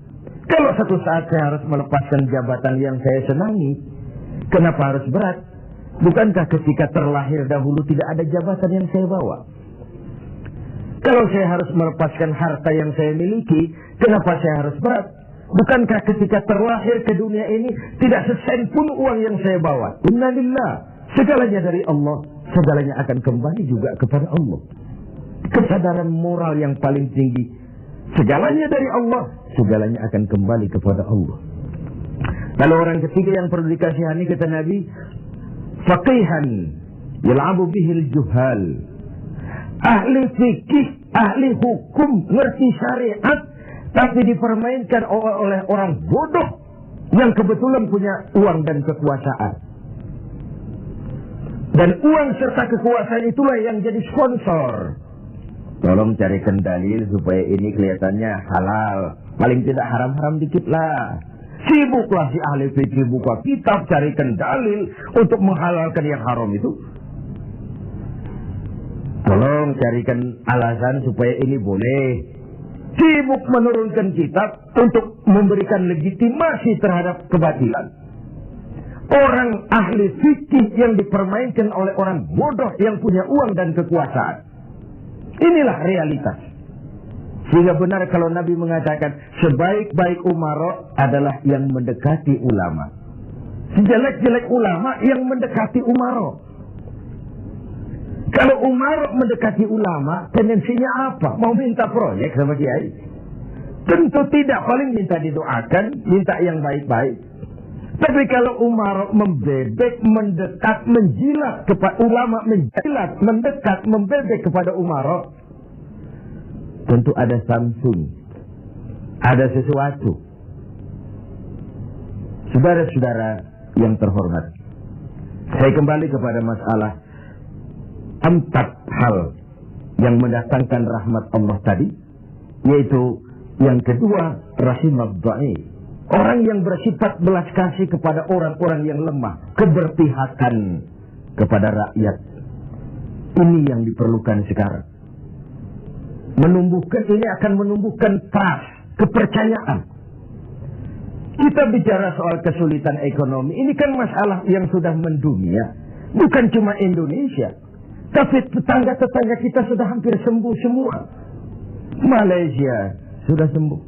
Kalau satu saat saya harus melepaskan jabatan yang saya senangi, kenapa harus berat? Bukankah ketika terlahir dahulu tidak ada jabatan yang saya bawa? Kalau saya harus melepaskan harta yang saya miliki, kenapa saya harus berat? Bukankah ketika terlahir ke dunia ini tidak sesen pun uang yang saya bawa? Innalillah, segalanya dari Allah, segalanya akan kembali juga kepada Allah. Kesadaran moral yang paling tinggi, segalanya dari Allah, segalanya akan kembali kepada Allah. Lalu orang ketiga yang perlu dikasihani kata Nabi, faqihan yal'abu bihil juhal, ahli fikih, ahli hukum, ngerti syariat, tapi dipermainkan oleh orang bodoh yang kebetulan punya uang dan kekuasaan. Dan uang serta kekuasaan itulah yang jadi sponsor. Tolong carikan dalil supaya ini kelihatannya halal, paling tidak haram-haram dikit lah. Sibuklah si ahli fikih buka kitab, carikan dalil untuk menghalalkan yang haram itu. Tolong carikan alasan supaya ini boleh. Sibuk menurunkan kitab untuk memberikan legitimasi terhadap kebatilan. Orang ahli fikih yang dipermainkan oleh orang bodoh yang punya uang dan kekuasaan. Inilah realitas. Sehingga benar kalau Nabi mengatakan sebaik-baik umara adalah yang mendekati ulama. Sejelek-jelek ulama yang mendekati umara. Kalau umara mendekati ulama, tendensinya apa? Mau minta proyek sama kiai? Tentu tidak, paling minta didoakan, minta yang baik-baik. Tapi kalau Umar membebek, mendekat, menjilat kepada ulama, menjilat, mendekat, membebek kepada Umar, tentu ada something, ada sesuatu. Saudara-saudara yang terhormat, saya kembali kepada masalah 4 hal yang mendatangkan rahmat Allah tadi, yaitu yang kedua, rahimad dhaif. Orang yang bersifat belas kasih kepada orang-orang yang lemah, keberpihakan kepada rakyat. Ini yang diperlukan sekarang. Ini akan menumbuhkan trust, kepercayaan. Kita bicara soal kesulitan ekonomi, ini kan masalah yang sudah mendunia. Bukan cuma Indonesia, tapi tetangga-tetangga kita sudah hampir sembuh semua. Malaysia sudah sembuh,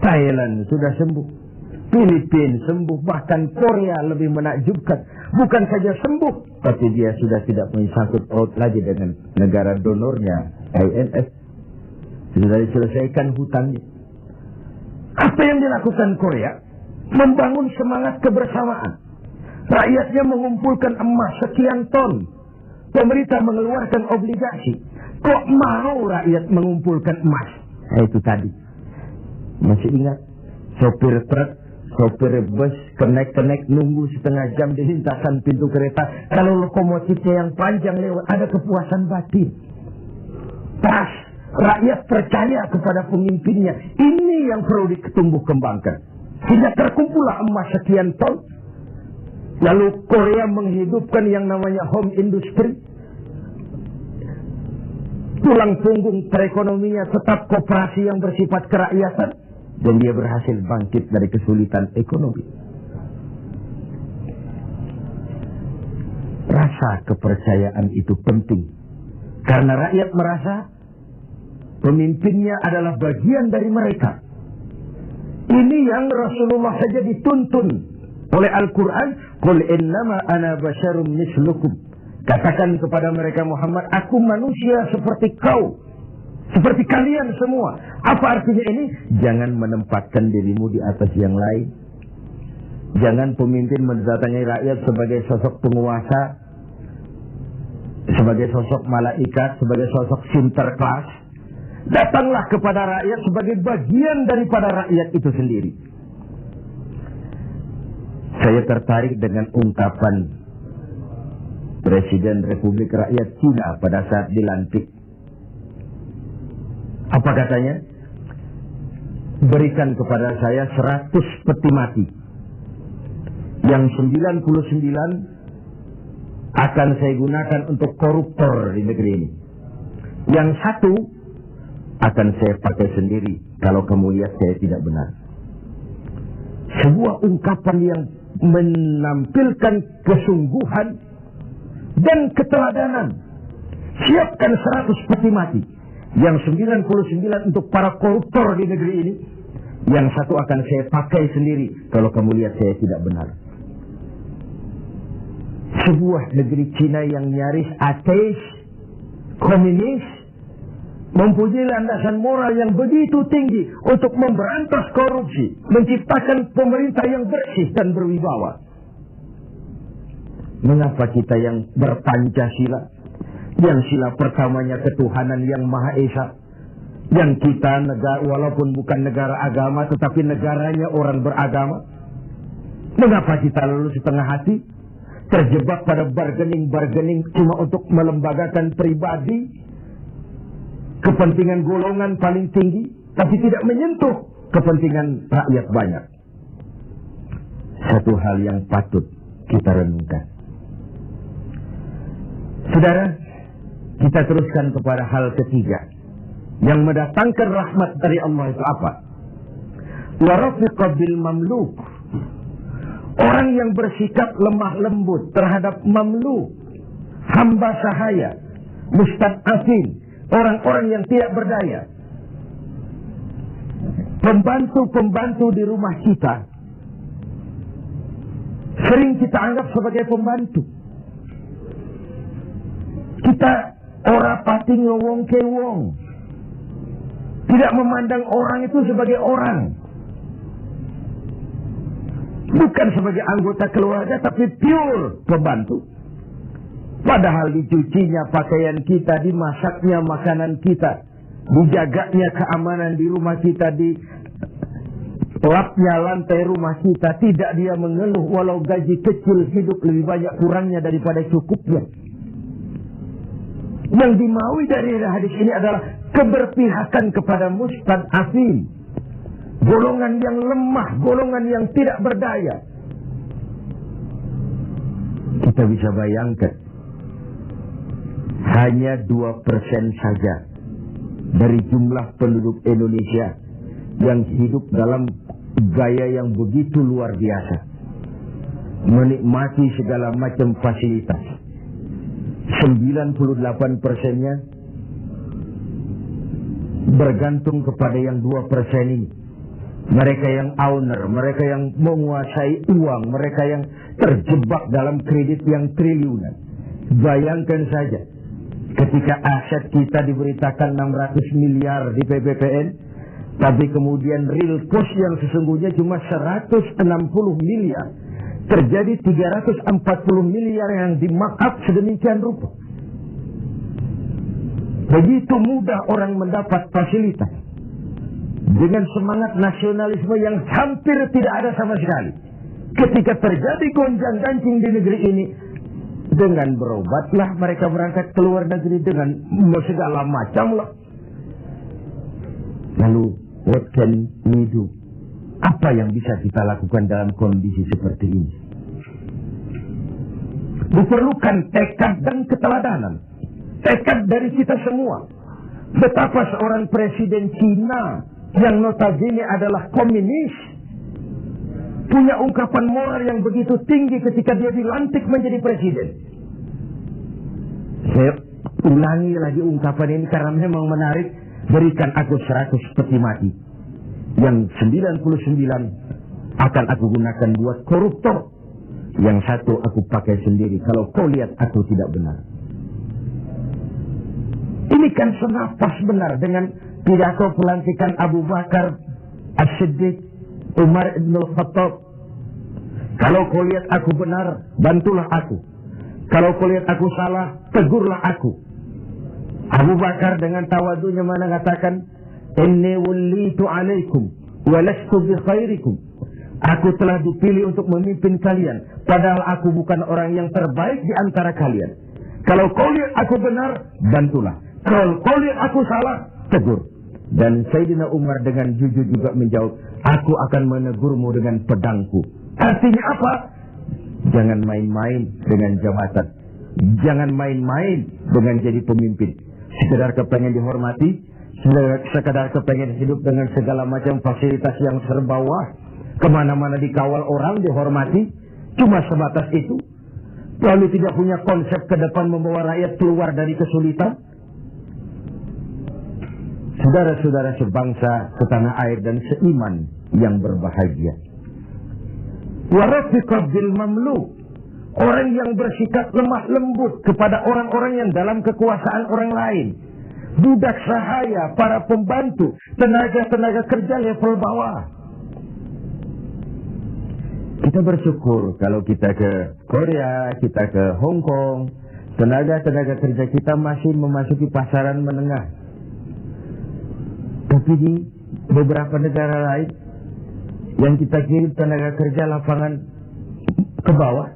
Thailand sudah sembuh, Filipina sembuh, bahkan Korea lebih menakjubkan. Bukan saja sembuh, tapi dia sudah tidak menyangkut paut lagi dengan negara donornya, IMF. Sudah diselesaikan hutangnya. Apa yang dilakukan Korea? Membangun semangat kebersamaan. Rakyatnya mengumpulkan emas sekian ton. Pemerintah mengeluarkan obligasi. Kok mau rakyat mengumpulkan emas? Itu tadi. Masih ingat? Sopir truk, sopir bus, kenek-kenek nunggu setengah jam di lintasan pintu kereta. Kalau lokomotifnya yang panjang lewat, ada kepuasan batin. Trust. Rakyat percaya kepada pemimpinnya. Ini yang perlu ditumbuh kembangkan. Tidak terkumpullah emas sekian ton. Lalu Korea menghidupkan yang namanya home industry. Tulang punggung perekonominya tetap koperasi yang bersifat kerakyatan. Dan dia berhasil bangkit dari kesulitan ekonomi. Rasa kepercayaan itu penting. Karena rakyat merasa pemimpinnya adalah bagian dari mereka. Ini yang Rasulullah saja dituntun oleh Al-Quran. Qul innama ana basyarum mislukum. Katakan kepada mereka Muhammad, aku manusia seperti kau, seperti kalian semua. Apa artinya ini? Jangan menempatkan dirimu di atas yang lain. Jangan pemimpin mendatangi rakyat sebagai sosok penguasa, sebagai sosok malaikat, sebagai sosok sinterklas. Datanglah kepada rakyat sebagai bagian daripada rakyat itu sendiri. Saya tertarik dengan ungkapan Presiden Republik Rakyat Cina pada saat dilantik. Apa katanya? Berikan kepada saya 100 peti mati. Yang 99 akan saya gunakan untuk koruptor di negeri ini. Yang 1 akan saya pakai sendiri kalau kamu lihat saya tidak benar. Sebuah ungkapan yang menampilkan kesungguhan dan keteladanan. Siapkan 100 peti mati. Yang 99 untuk para koruptor di negeri ini. Yang 1 akan saya pakai sendiri kalau kamu lihat saya tidak benar. Sebuah negeri Cina yang nyaris ateis, komunis, mempunyai landasan moral yang begitu tinggi untuk memberantas korupsi, menciptakan pemerintah yang bersih dan berwibawa. Mengapa kita yang berpancasila, yang sila pertamanya ketuhanan yang Maha Esa, yang kita negara walaupun bukan negara agama tetapi negaranya orang beragama, mengapa kita lalu setengah hati terjebak pada bargaining cuma untuk melembagakan pribadi, kepentingan golongan paling tinggi, tapi tidak menyentuh kepentingan rakyat banyak. Satu hal yang patut kita renungkan. Saudara, kita teruskan kepada hal ketiga yang mendatangkan rahmat dari Allah itu apa? Wa rafiqa bil mamluk. Orang yang bersikap lemah lembut terhadap mamluk, hamba sahaya, mustad'afin, orang-orang yang tidak berdaya. Pembantu-pembantu di rumah kita sering kita anggap sebagai pembantu. Kita ora pati ngowong ke wong. Tidak memandang orang itu sebagai orang. Bukan sebagai anggota keluarga, tapi pure pembantu. Padahal dicucinya pakaian kita, dimasaknya makanan kita, dijaganya keamanan di rumah kita, di lapnya lantai rumah kita. Tidak dia mengeluh walau gaji kecil, hidup lebih banyak kurangnya daripada cukupnya. Yang dimaui dari hadis ini adalah keberpihakan kepada mustad'afin, golongan yang lemah, golongan yang tidak berdaya. Kita bisa bayangkan, hanya 2% saja dari jumlah penduduk Indonesia yang hidup dalam gaya yang begitu luar biasa, menikmati segala macam fasilitas. 98%-nya bergantung kepada yang 2% ini. Mereka yang owner, mereka yang menguasai uang, mereka yang terjebak dalam kredit yang triliunan. Bayangkan saja, ketika aset kita diberitakan 600 miliar di PPPN, tapi kemudian real cost yang sesungguhnya cuma 160 miliar. Terjadi 340 miliar yang di-markup sedemikian rupa. Begitu mudah orang mendapat fasilitas dengan semangat nasionalisme yang hampir tidak ada sama sekali. Ketika terjadi gonjang-ganjing di negeri ini, dengan berobatlah mereka berangkat ke luar negeri dengan segala macam lah. Lalu, what can we do? Apa yang bisa kita lakukan dalam kondisi seperti ini? Diperlukan tekad dan keteladanan. Tekad dari kita semua. Betapa seorang presiden Cina yang notabene adalah komunis punya ungkapan moral yang begitu tinggi ketika dia dilantik menjadi presiden. Saya ulangi lagi ungkapan ini karena memang menarik. Berikan aku 100 peti mati, yang 99 akan aku gunakan buat koruptor, yang satu aku pakai sendiri kalau kau lihat aku tidak benar. Ini kan senapas benar dengan pidato pelantikan Abu Bakar As-Siddiq, Umar Ibn Khattab. Kalau kau lihat aku benar, bantulah aku. Kalau kau lihat aku salah, tegurlah aku. Abu Bakar dengan tawadunya mengatakan, inni wallitu alaikum walastu bi khairikum. Aku telah dipilih untuk memimpin kalian, padahal aku bukan orang yang terbaik di antara kalian. Kalau kau lihat aku benar, bantulah. Kalau kau lihat aku salah, tegur. Dan Sayyidina Umar dengan jujur juga menjawab, aku akan menegurmu dengan pedangku. Artinya apa? Jangan main-main dengan jabatan. Jangan main-main dengan jadi pemimpin. Sekedar kepengen dihormati, sekedar kepengen hidup dengan segala macam fasilitas yang serba wah, kemana-mana dikawal orang, dihormati, cuma sebatas itu. Lalu tidak punya konsep ke depan membawa rakyat keluar dari kesulitan. Saudara-saudara sebangsa, setanah air dan seiman yang berbahagia. Warafiqah bil mamluk, orang yang bersikap lemah lembut kepada orang-orang yang dalam kekuasaan orang lain. Budak sahaya, para pembantu, tenaga-tenaga kerja level bawah. Kita bersyukur kalau kita ke Korea, kita ke Hong Kong, tenaga-tenaga kerja kita masih memasuki pasaran menengah. Tapi di beberapa negara lain yang kita kirim tenaga kerja lapangan ke bawah,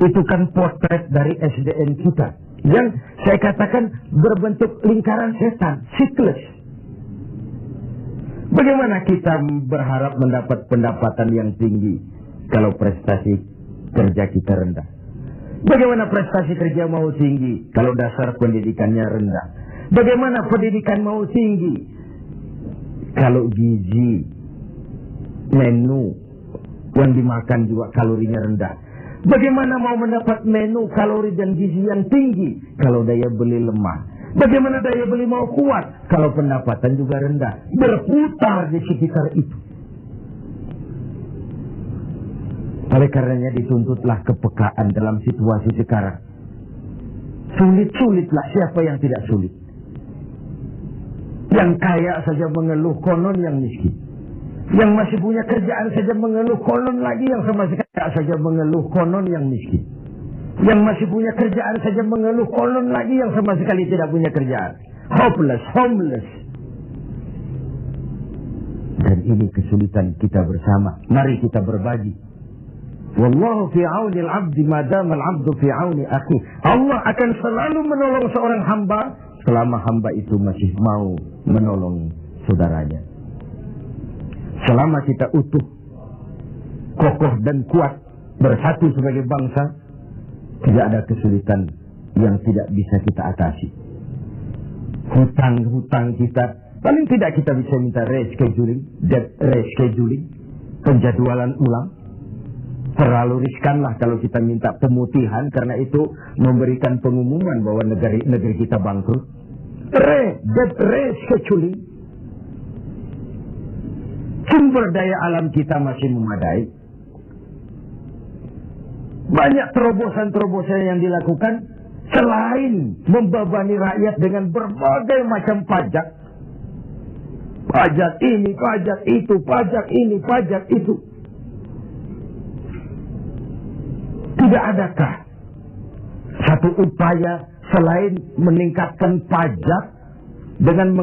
itu kan potret dari SDM kita yang saya katakan berbentuk lingkaran setan, siklus. Bagaimana kita berharap mendapat pendapatan yang tinggi kalau prestasi kerja kita rendah? Bagaimana prestasi kerja mau tinggi kalau dasar pendidikannya rendah? Bagaimana pendidikan mau tinggi kalau gizi menu yang dimakan juga kalorinya rendah? Bagaimana mau mendapat menu kalori dan gizi yang tinggi kalau daya beli lemah? Bagaimana daya beli mau kuat kalau pendapatan juga rendah? Berputar di sekitar itu. Oleh karenanya dituntutlah kepekaan dalam situasi sekarang. Sulit-sulitlah, siapa yang tidak sulit? Yang kaya saja mengeluh, konon yang miskin. Yang masih punya kerjaan saja mengeluh, konon lagi yang sama sekali saja mengeluh, konon yang miskin. Yang masih punya kerjaan saja mengeluh, konon lagi yang sama sekali tidak punya kerjaan. Hopeless, homeless. Dan ini kesulitan kita bersama. Mari kita berbagi. Wallahu fi auni al-'abdi ma dama al-'abdu fi auni akhi. Allah akan selalu menolong seorang hamba selama hamba itu masih mau menolong saudaranya. Selama kita utuh, kokoh dan kuat, bersatu sebagai bangsa, tidak ada kesulitan yang tidak bisa kita atasi. Hutang-hutang kita, paling tidak kita bisa minta rescheduling, debt rescheduling, penjadwalan ulang. Terlalu riskanlah kalau kita minta pemutihan, karena itu memberikan pengumuman bahwa negeri kita bangkrut. Debt rescheduling. Sumber daya alam kita masih memadai. Banyak terobosan-terobosan yang dilakukan selain membebani rakyat dengan berbagai macam pajak. Pajak ini, pajak itu, pajak ini, pajak itu. Tidak adakah satu upaya selain meningkatkan pajak dengan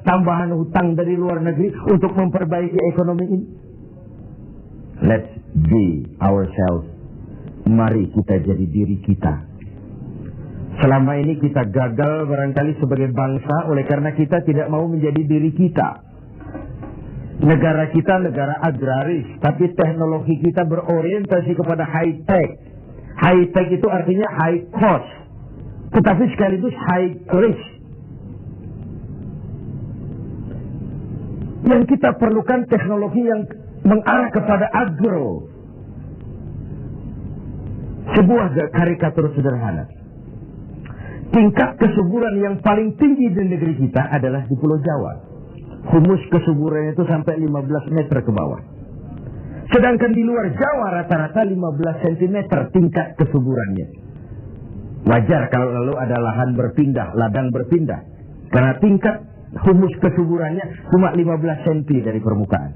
tambahan hutang dari luar negeri untuk memperbaiki ekonomi ini? Let's be ourselves. Mari kita jadi diri kita. Selama ini kita gagal barangkali sebagai bangsa oleh karena kita tidak mau menjadi diri kita. Negara kita negara agraris, tapi teknologi kita berorientasi kepada high tech. High tech itu artinya high cost, tetapi sekaligus high risk. Yang kita perlukan teknologi yang mengarah kepada agro. Sebuah karikatur sederhana. Tingkat kesuburan yang paling tinggi di negeri kita adalah di Pulau Jawa. Humus kesuburannya itu sampai 15 meter ke bawah. Sedangkan di luar Jawa rata-rata 15 cm tingkat kesuburannya. Wajar kalau lalu ada lahan berpindah, ladang berpindah. Karena tingkat humus kesuburannya cuma 15 cm dari permukaan.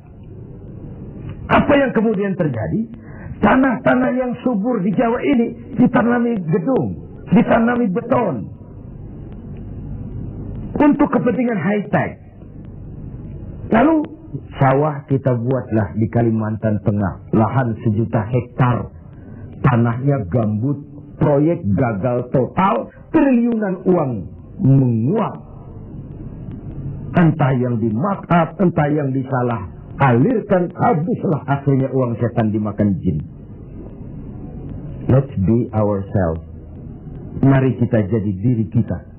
Apa yang kemudian terjadi? Tanah-tanah yang subur di Jawa ini ditanami gedung, ditanami beton. Untuk kepentingan high-tech. Lalu sawah kita buatlah di Kalimantan Tengah. Lahan 1 juta hektar. Tanahnya gambut. Proyek gagal total. Triliunan uang menguap. Entah yang di mark up, entah yang disalah alirkan, habislah akhirnya uang setan dimakan jin. Let's be ourselves. Mari kita jadi diri kita.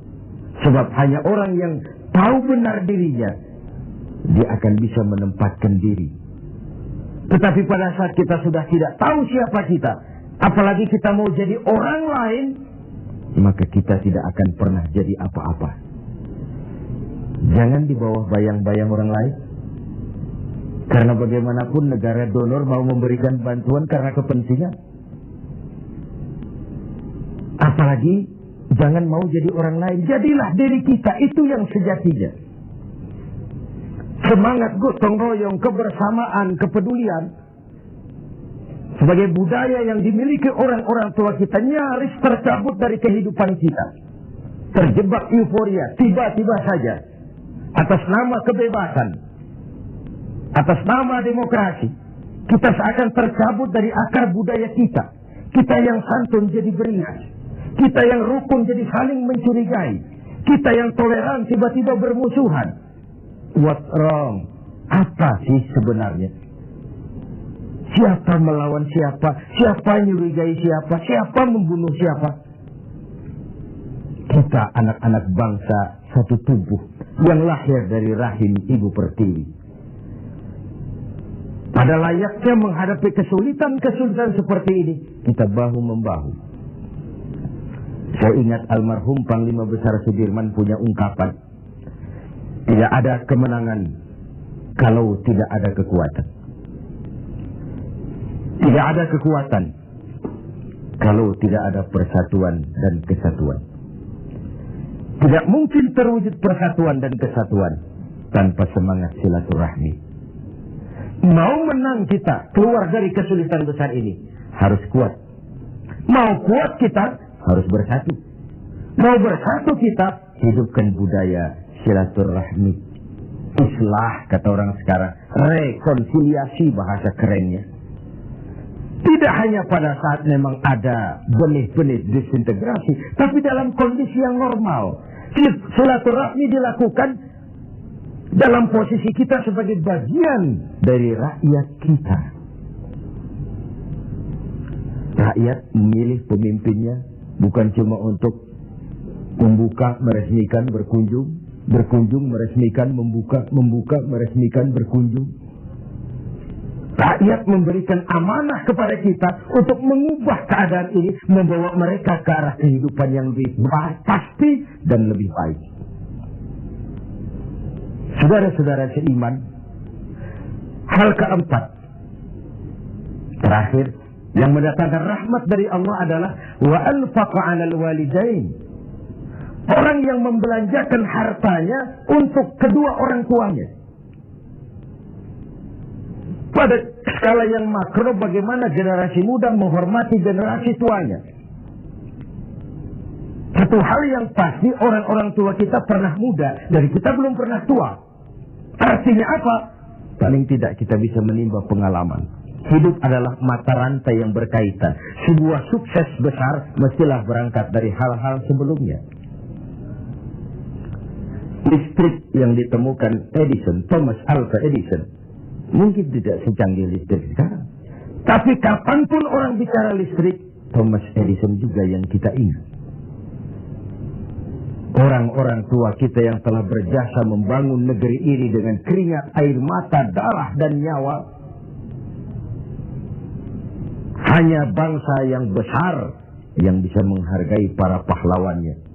Sebab hanya orang yang tahu benar dirinya, dia akan bisa menempatkan diri. Tetapi pada saat kita sudah tidak tahu siapa kita, apalagi kita mau jadi orang lain, maka kita tidak akan pernah jadi apa-apa. Jangan di bawah bayang-bayang orang lain. Karena bagaimanapun negara donor mau memberikan bantuan karena kepentingan. Apalagi jangan mau jadi orang lain. Jadilah diri kita, itu yang sejatinya. Semangat gotong royong, kebersamaan, kepedulian sebagai budaya yang dimiliki orang-orang tua kita nyaris tercabut dari kehidupan kita. Terjebak euforia, tiba-tiba saja atas nama kebebasan, atas nama demokrasi, kita seakan tercabut dari akar budaya kita. Kita yang santun jadi beringas, kita yang rukun jadi saling mencurigai, kita yang toleran tiba-tiba bermusuhan. What's wrong? Apa sih sebenarnya? Siapa melawan siapa? Siapa nyurigai siapa? Siapa membunuh siapa? Kita anak-anak bangsa satu tubuh yang lahir dari rahim Ibu Pertiwi. Pada layaknya menghadapi kesulitan-kesulitan seperti ini, kita bahu-membahu. Saya ingat almarhum Panglima Besar Sudirman punya ungkapan, tidak ada kemenangan kalau tidak ada kekuatan. Tidak ada kekuatan kalau tidak ada persatuan dan kesatuan. Tidak mungkin terwujud persatuan dan kesatuan tanpa semangat silaturahmi. Mau menang kita keluar dari kesulitan besar ini, harus kuat. Mau kuat kita, harus bersatu. Mau bersatu kita, hidupkan budaya silaturahmi. Islah, kata orang sekarang. Rekonsiliasi, bahasa kerennya. Tidak hanya pada saat memang ada benih-benih disintegrasi, tapi dalam kondisi yang normal. Silaturahmi dilakukan dalam posisi kita sebagai bagian dari rakyat kita. Rakyat memilih pemimpinnya bukan cuma untuk membuka, meresmikan, berkunjung, meresmikan, membuka, meresmikan, berkunjung. Rakyat memberikan amanah kepada kita untuk mengubah keadaan ini, membawa mereka ke arah kehidupan yang lebih pasti dan lebih baik. Saudara-saudara seiman, hal keempat, terakhir, yang mendatangkan rahmat dari Allah adalah wa anfaqa 'alal walidain. Orang yang membelanjakan hartanya untuk kedua orang tuanya. Pada skala yang makro, bagaimana generasi muda menghormati generasi tuanya. Satu hal yang pasti, orang-orang tua kita pernah muda, dari kita belum pernah tua. Artinya apa? Paling tidak kita bisa menimba pengalaman. Hidup adalah mata rantai yang berkaitan. Sebuah sukses besar mestilah berangkat dari hal-hal sebelumnya. Listrik yang ditemukan Thomas Alva Edison, mungkin tidak secanggih listrik sekarang. Tapi kapanpun orang bicara listrik, Thomas Edison juga yang kita ingat. Orang-orang tua kita yang telah berjasa membangun negeri ini dengan keringat, air mata, darah, dan nyawa. Hanya bangsa yang besar yang bisa menghargai para pahlawannya.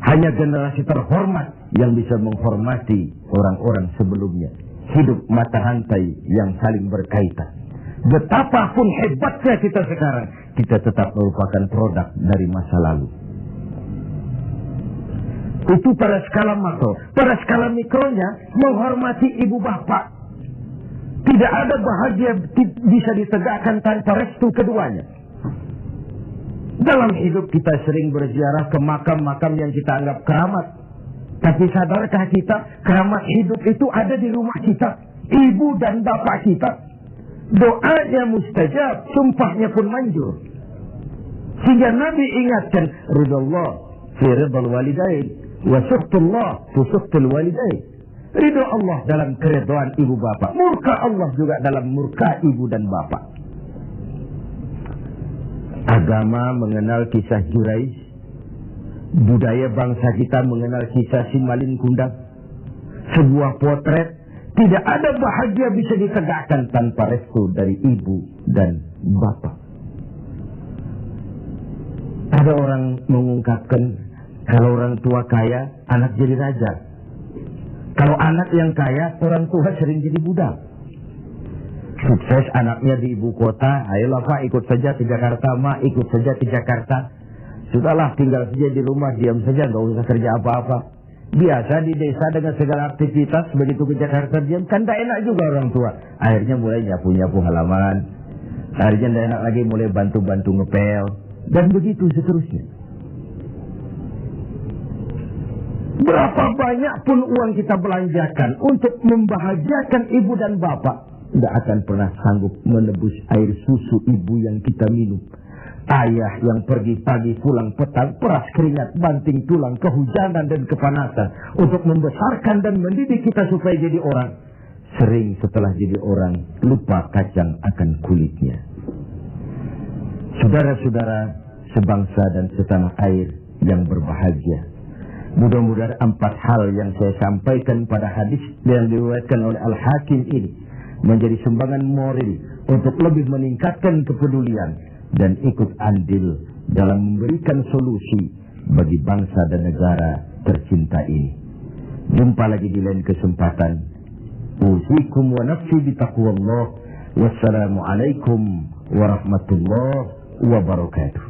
Hanya generasi terhormat yang bisa menghormati orang-orang sebelumnya. Hidup mata rantai yang saling berkaitan. Betapapun hebatnya kita sekarang, kita tetap merupakan produk dari masa lalu. Itu pada skala makro. Pada skala mikronya, menghormati ibu bapak. Tidak ada bahagia bisa ditegakkan tanpa restu keduanya. Dalam hidup kita sering berziarah ke makam-makam yang kita anggap keramat. Tapi sadarkah kita, keramat hidup itu ada di rumah kita, ibu dan bapak kita. Doanya mustajab, sumpahnya pun manjur. Sehingga Nabi ingatkan, ridallah fi ridal walidain, wa suhtullah fi suhtul walidain. Ridho Allah dalam keridhaan ibu bapak, murka Allah juga dalam murka ibu dan bapak. Agama mengenal kisah Juraij. Budaya bangsa kita mengenal kisah Simalin Kundang. Sebuah potret, tidak ada bahagia bisa ditegakkan tanpa restu dari ibu dan bapak. Ada orang mengungkapkan, kalau orang tua kaya, anak jadi raja. Kalau anak yang kaya, orang tua sering jadi budak. Sukses anaknya di ibu kota, ayolah Pak ikut saja ke Jakarta, Ma ikut saja ke Jakarta. Sudahlah tinggal saja di rumah, diam saja, gak usah kerja apa-apa. Biasa di desa dengan segala aktivitas, begitu ke Jakarta diam, kan tak enak juga orang tua. Akhirnya mulai nyapu-nyapu halaman. Akhirnya tak enak lagi mulai bantu-bantu ngepel. Dan begitu seterusnya. Berapa banyak pun uang kita belanjakan untuk membahagiakan ibu dan bapak, tidak akan pernah sanggup menebus air susu ibu yang kita minum. Ayah yang pergi pagi pulang petang, peras keringat, banting tulang, kehujanan dan kepanasan untuk membesarkan dan mendidik kita supaya jadi orang. Sering setelah jadi orang, lupa kacang akan kulitnya. Saudara-saudara sebangsa dan setanah air yang berbahagia, mudah-mudahan 4 hal yang saya sampaikan pada hadis yang diriwayatkan oleh Al-Hakim ini menjadi sumbangan moral untuk lebih meningkatkan kepedulian dan ikut andil dalam memberikan solusi bagi bangsa dan negara tercinta ini. Jumpa lagi di lain kesempatan. Usikum wa nafsi bitaqwallah. Wassalamualaikum warahmatullahi wabarakatuh.